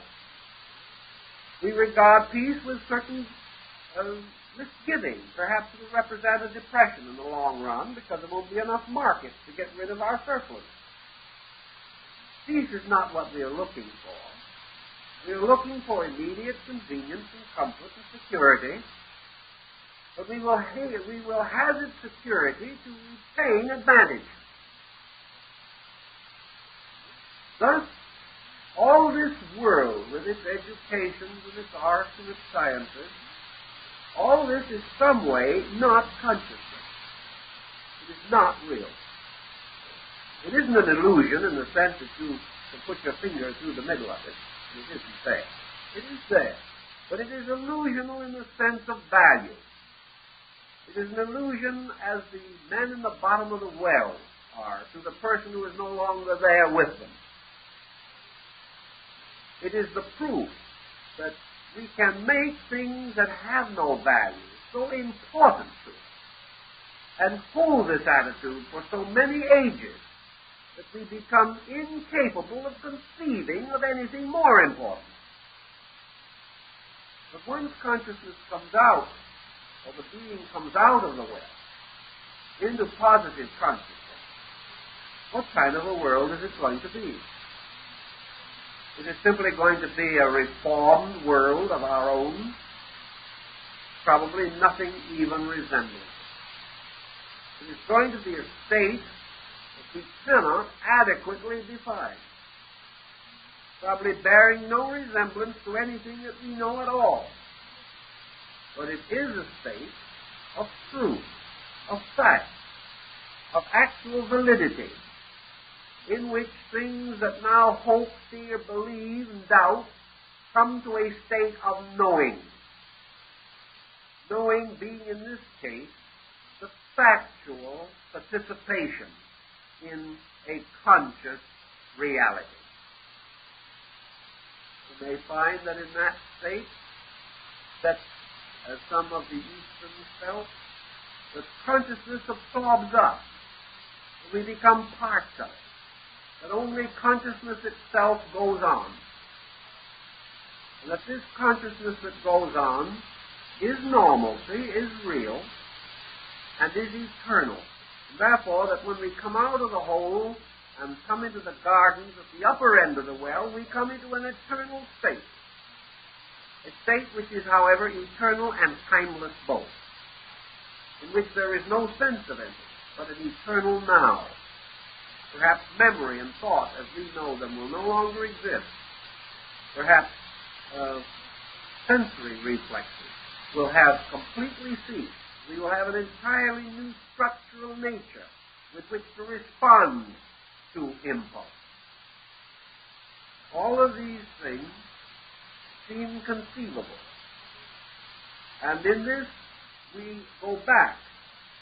Speaker 1: We regard peace with certain misgivings. Perhaps it will represent a depression in the long run because there won't be enough market to get rid of our surplus. Peace is not what we are looking for. We are looking for immediate convenience and comfort and security. But we will hazard security to retain advantage. Thus, all this world, with its education, with its arts and its sciences, all this is some way not consciousness. It is not real. It isn't an illusion in the sense that you can put your finger through the middle of it. It isn't there. It is there. But it is illusional in the sense of value. It is an illusion as the men in the bottom of the well are to the person who is no longer there with them. It is the proof that we can make things that have no value so important to us and hold this attitude for so many ages that we become incapable of conceiving of anything more important. But once consciousness comes out, or the being comes out of the well into positive consciousness, what kind of a world is it going to be? Is it simply going to be a reformed world of our own? Probably nothing even resembling it. It is going to be a state that we cannot adequately define, probably bearing no resemblance to anything that we know at all. But it is a state of truth, of fact, of actual validity, in which things that now hope, fear, believe, and doubt come to a state of knowing. Knowing being, in this case, the factual participation in a conscious reality. You may find that in that state, that as some of the Easterns felt, that consciousness absorbs us. We become parts of it. That only consciousness itself goes on. and that this consciousness that goes on is normalcy, is real, and is eternal. And therefore, that when we come out of the hole and come into the gardens at the upper end of the well, we come into an eternal state. A state which is, however, eternal and timeless both, in which there is no sense of ending, but an eternal now. Perhaps memory and thought, as we know them, will no longer exist. Perhaps sensory reflexes will have completely ceased. We will have an entirely new structural nature with which to respond to impulse. All of these things seem conceivable. And in this, we go back,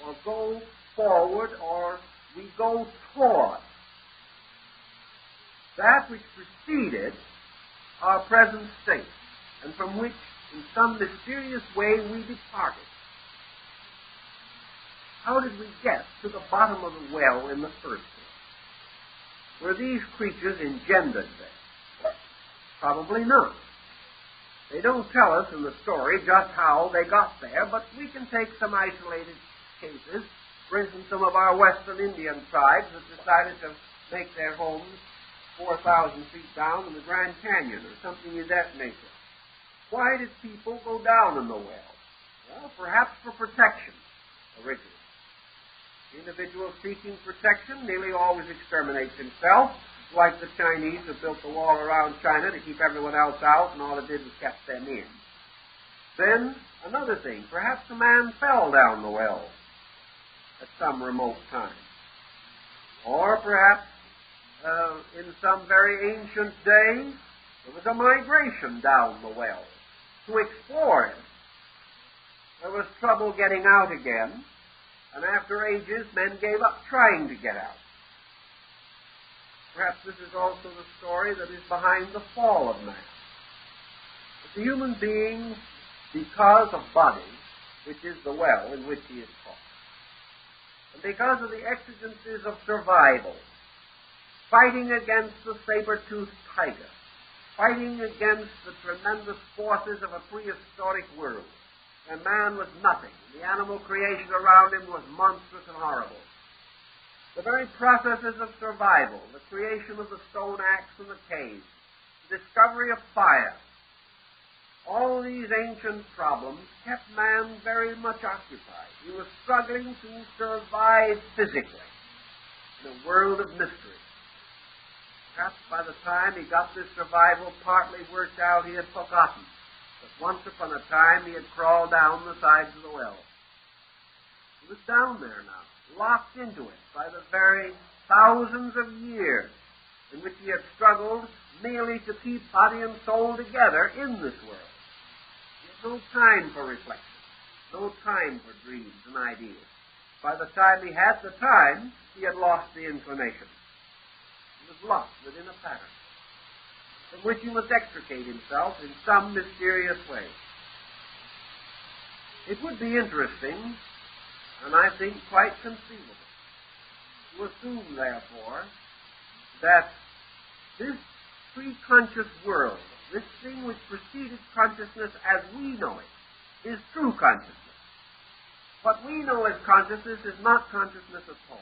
Speaker 1: or go forward, or we go toward that which preceded our present state, and from which, in some mysterious way, we departed. How did we get to the bottom of the well in the first place? Were these creatures engendered there? Probably not. They don't tell us in the story just how they got there, but we can take some isolated cases. For instance, some of our Western Indian tribes have decided to make their homes 4,000 feet down in the Grand Canyon or something of that nature. Why did people go down in the well? Well, perhaps for protection, originally. The individual seeking protection nearly always exterminates himself, like the Chinese who built the wall around China to keep everyone else out, and all it did was kept them in. Then, another thing, perhaps a man fell down the well at some remote time. Or perhaps in some very ancient day, there was a migration down the well to explore it. There was trouble getting out again, and after ages, men gave up trying to get out. Perhaps this is also the story that is behind the fall of man. That the human being, because of body, which is the well in which he is caught, and because of the exigencies of survival, fighting against the saber-toothed tiger, fighting against the tremendous forces of a prehistoric world, and man was nothing. The animal creation around him was monstrous and horrible. The very processes of survival, the creation of the stone axe and the cave, the discovery of fire, all these ancient problems kept man very much occupied. He was struggling to survive physically in a world of mystery. Perhaps by the time he got this survival partly worked out, he had forgotten that once upon a time he had crawled down the sides of the well. He was down there now, locked into it by the very thousands of years in which he had struggled merely to keep body and soul together in this world. He had no time for reflection, no time for dreams and ideas. By the time he had the time, he had lost the inclination. He was locked within a pattern from which he must extricate himself in some mysterious way. It would be interesting, and I think quite conceivable, to assume, therefore, that this pre-conscious world, this thing which preceded consciousness as we know it, is true consciousness. What we know as consciousness is not consciousness at all.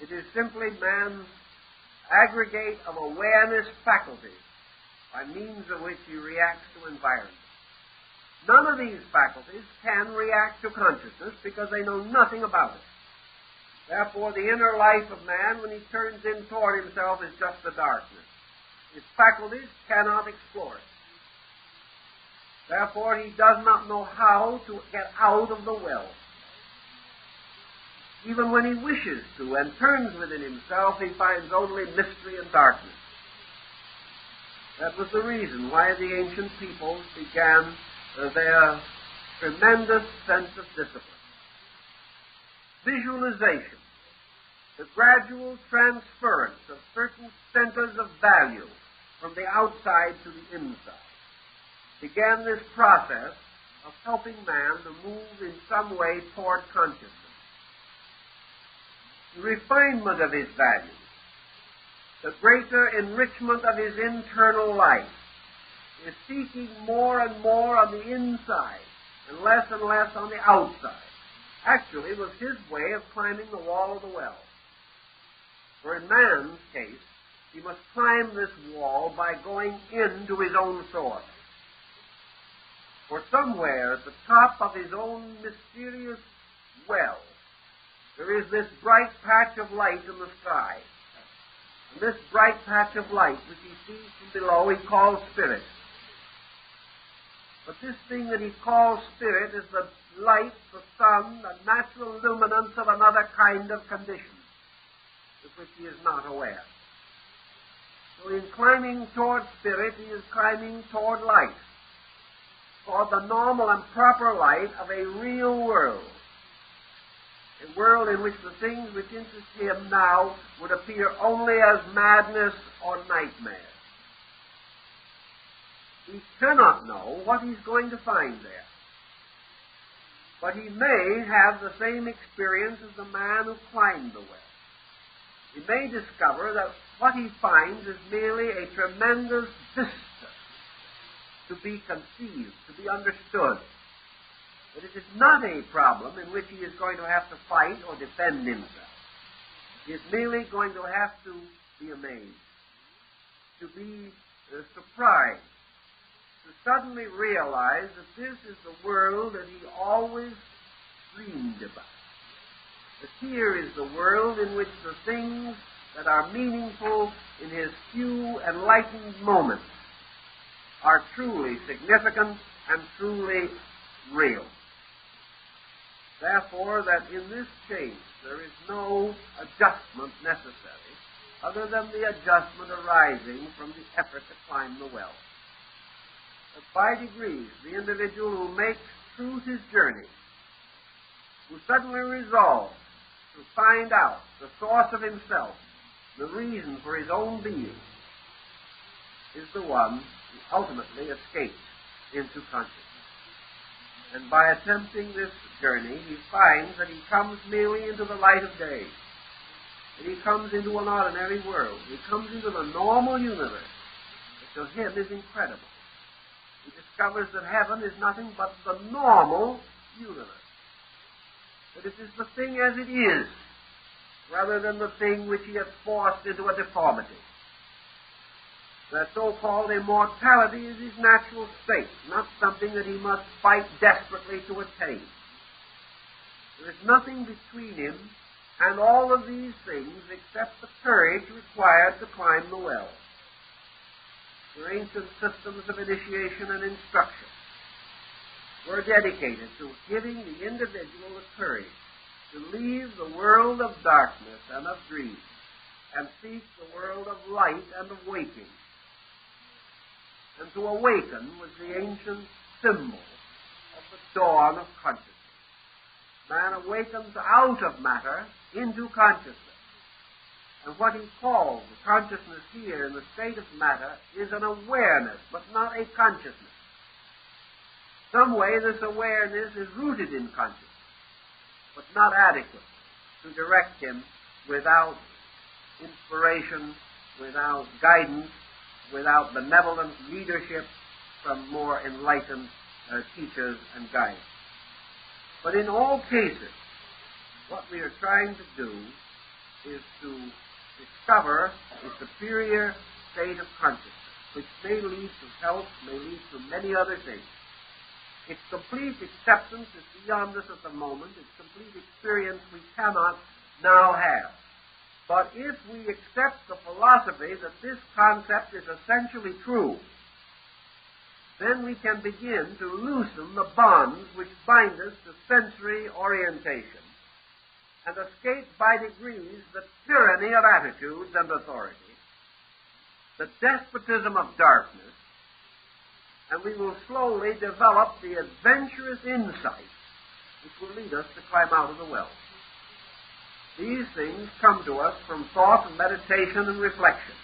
Speaker 1: It is simply man's aggregate of awareness faculties by means of which he reacts to environment. None of these faculties can react to consciousness because they know nothing about it. Therefore, the inner life of man, when he turns in toward himself, is just the darkness. His faculties cannot explore it. Therefore, he does not know how to get out of the well. Even when he wishes to and turns within himself, he finds only mystery and darkness. That was the reason why the ancient peoples began their tremendous sense of discipline. Visualization, the gradual transference of certain centers of value from the outside to the inside, began this process of helping man to move in some way toward consciousness. The refinement of his values, the greater enrichment of his internal life, is seeking more and more on the inside and less on the outside. Actually, it was his way of climbing the wall of the well. For in man's case, he must climb this wall by going into his own source. For somewhere at the top of his own mysterious well, there is this bright patch of light in the sky. And this bright patch of light, which he sees from below, he calls spirit. But this thing that he calls spirit is the light, the sun, the natural luminance of another kind of condition, with which he is not aware. So in climbing toward spirit, he is climbing toward light, toward the normal and proper light of a real world. A world in which the things which interest him now would appear only as madness or nightmare. He cannot know what he's going to find there. But he may have the same experience as the man who climbed the well. He may discover that what he finds is merely a tremendous vista to be conceived, to be understood. But it is not a problem in which he is going to have to fight or defend himself. He is merely going to have to be amazed, to be surprised, to suddenly realize that this is the world that he always dreamed about. That here is the world in which the things that are meaningful in his few enlightened moments are truly significant and truly real. Therefore, that in this case there is no adjustment necessary other than the adjustment arising from the effort to climb the well. That by degrees, the individual who makes truth his journey, who suddenly resolves to find out the source of himself, the reason for his own being, is the one who ultimately escapes into consciousness. And by attempting this journey, he finds that he comes merely into the light of day. That he comes into an ordinary world. He comes into the normal universe that to him is incredible. He discovers that heaven is nothing but the normal universe. That it is the thing as it is, rather than the thing which he has forced into a deformity. That so-called immortality is his natural state, not something that he must fight desperately to attain. There is nothing between him and all of these things except the courage required to climb the well. The ancient systems of initiation and instruction were dedicated to giving the individual the courage to leave the world of darkness and of dreams and seek the world of light and of waking. And to awaken was the ancient symbol of the dawn of consciousness. Man awakens out of matter into consciousness. And what he calls the consciousness here in the state of matter is an awareness, but not a consciousness. Some way this awareness is rooted in consciousness, but not adequate to direct him without inspiration, without guidance, without benevolent leadership from more enlightened teachers and guides. But in all cases, what we are trying to do is to discover a superior state of consciousness, which may lead to health, may lead to many other things. Its complete acceptance is beyond us at the moment. Its complete experience we cannot now have. But if we accept the philosophy that this concept is essentially true, then we can begin to loosen the bonds which bind us to sensory orientation and escape by degrees the tyranny of attitudes and authority, the despotism of darkness, and we will slowly develop the adventurous insight which will lead us to climb out of the well. These things come to us from thought and meditation and reflection.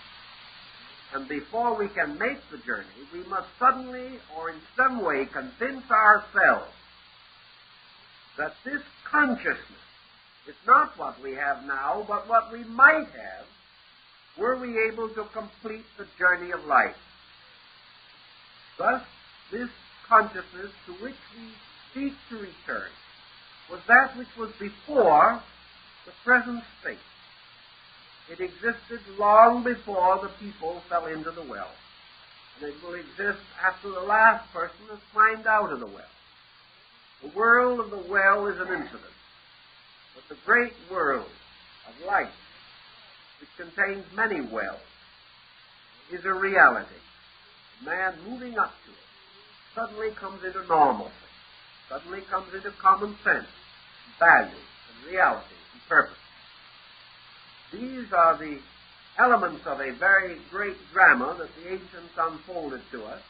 Speaker 1: And before we can make the journey, we must suddenly or in some way convince ourselves that this consciousness is not what we have now, but what we might have were we able to complete the journey of life. Thus, this consciousness to which we seek to return was that which was before the present state. It existed long before the people fell into the well, and it will exist after the last person has climbed out of the well. The world of the well is an incident, but the great world of life, which contains many wells, is a reality. Man moving up to it suddenly comes into normalcy, suddenly comes into common sense, value, and reality, and purpose. These are the elements of a very great drama that the ancients unfolded to us.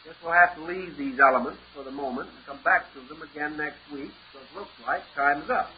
Speaker 1: Guess we'll have to leave these elements for the moment and come back to them again next week, so it looks like time is up.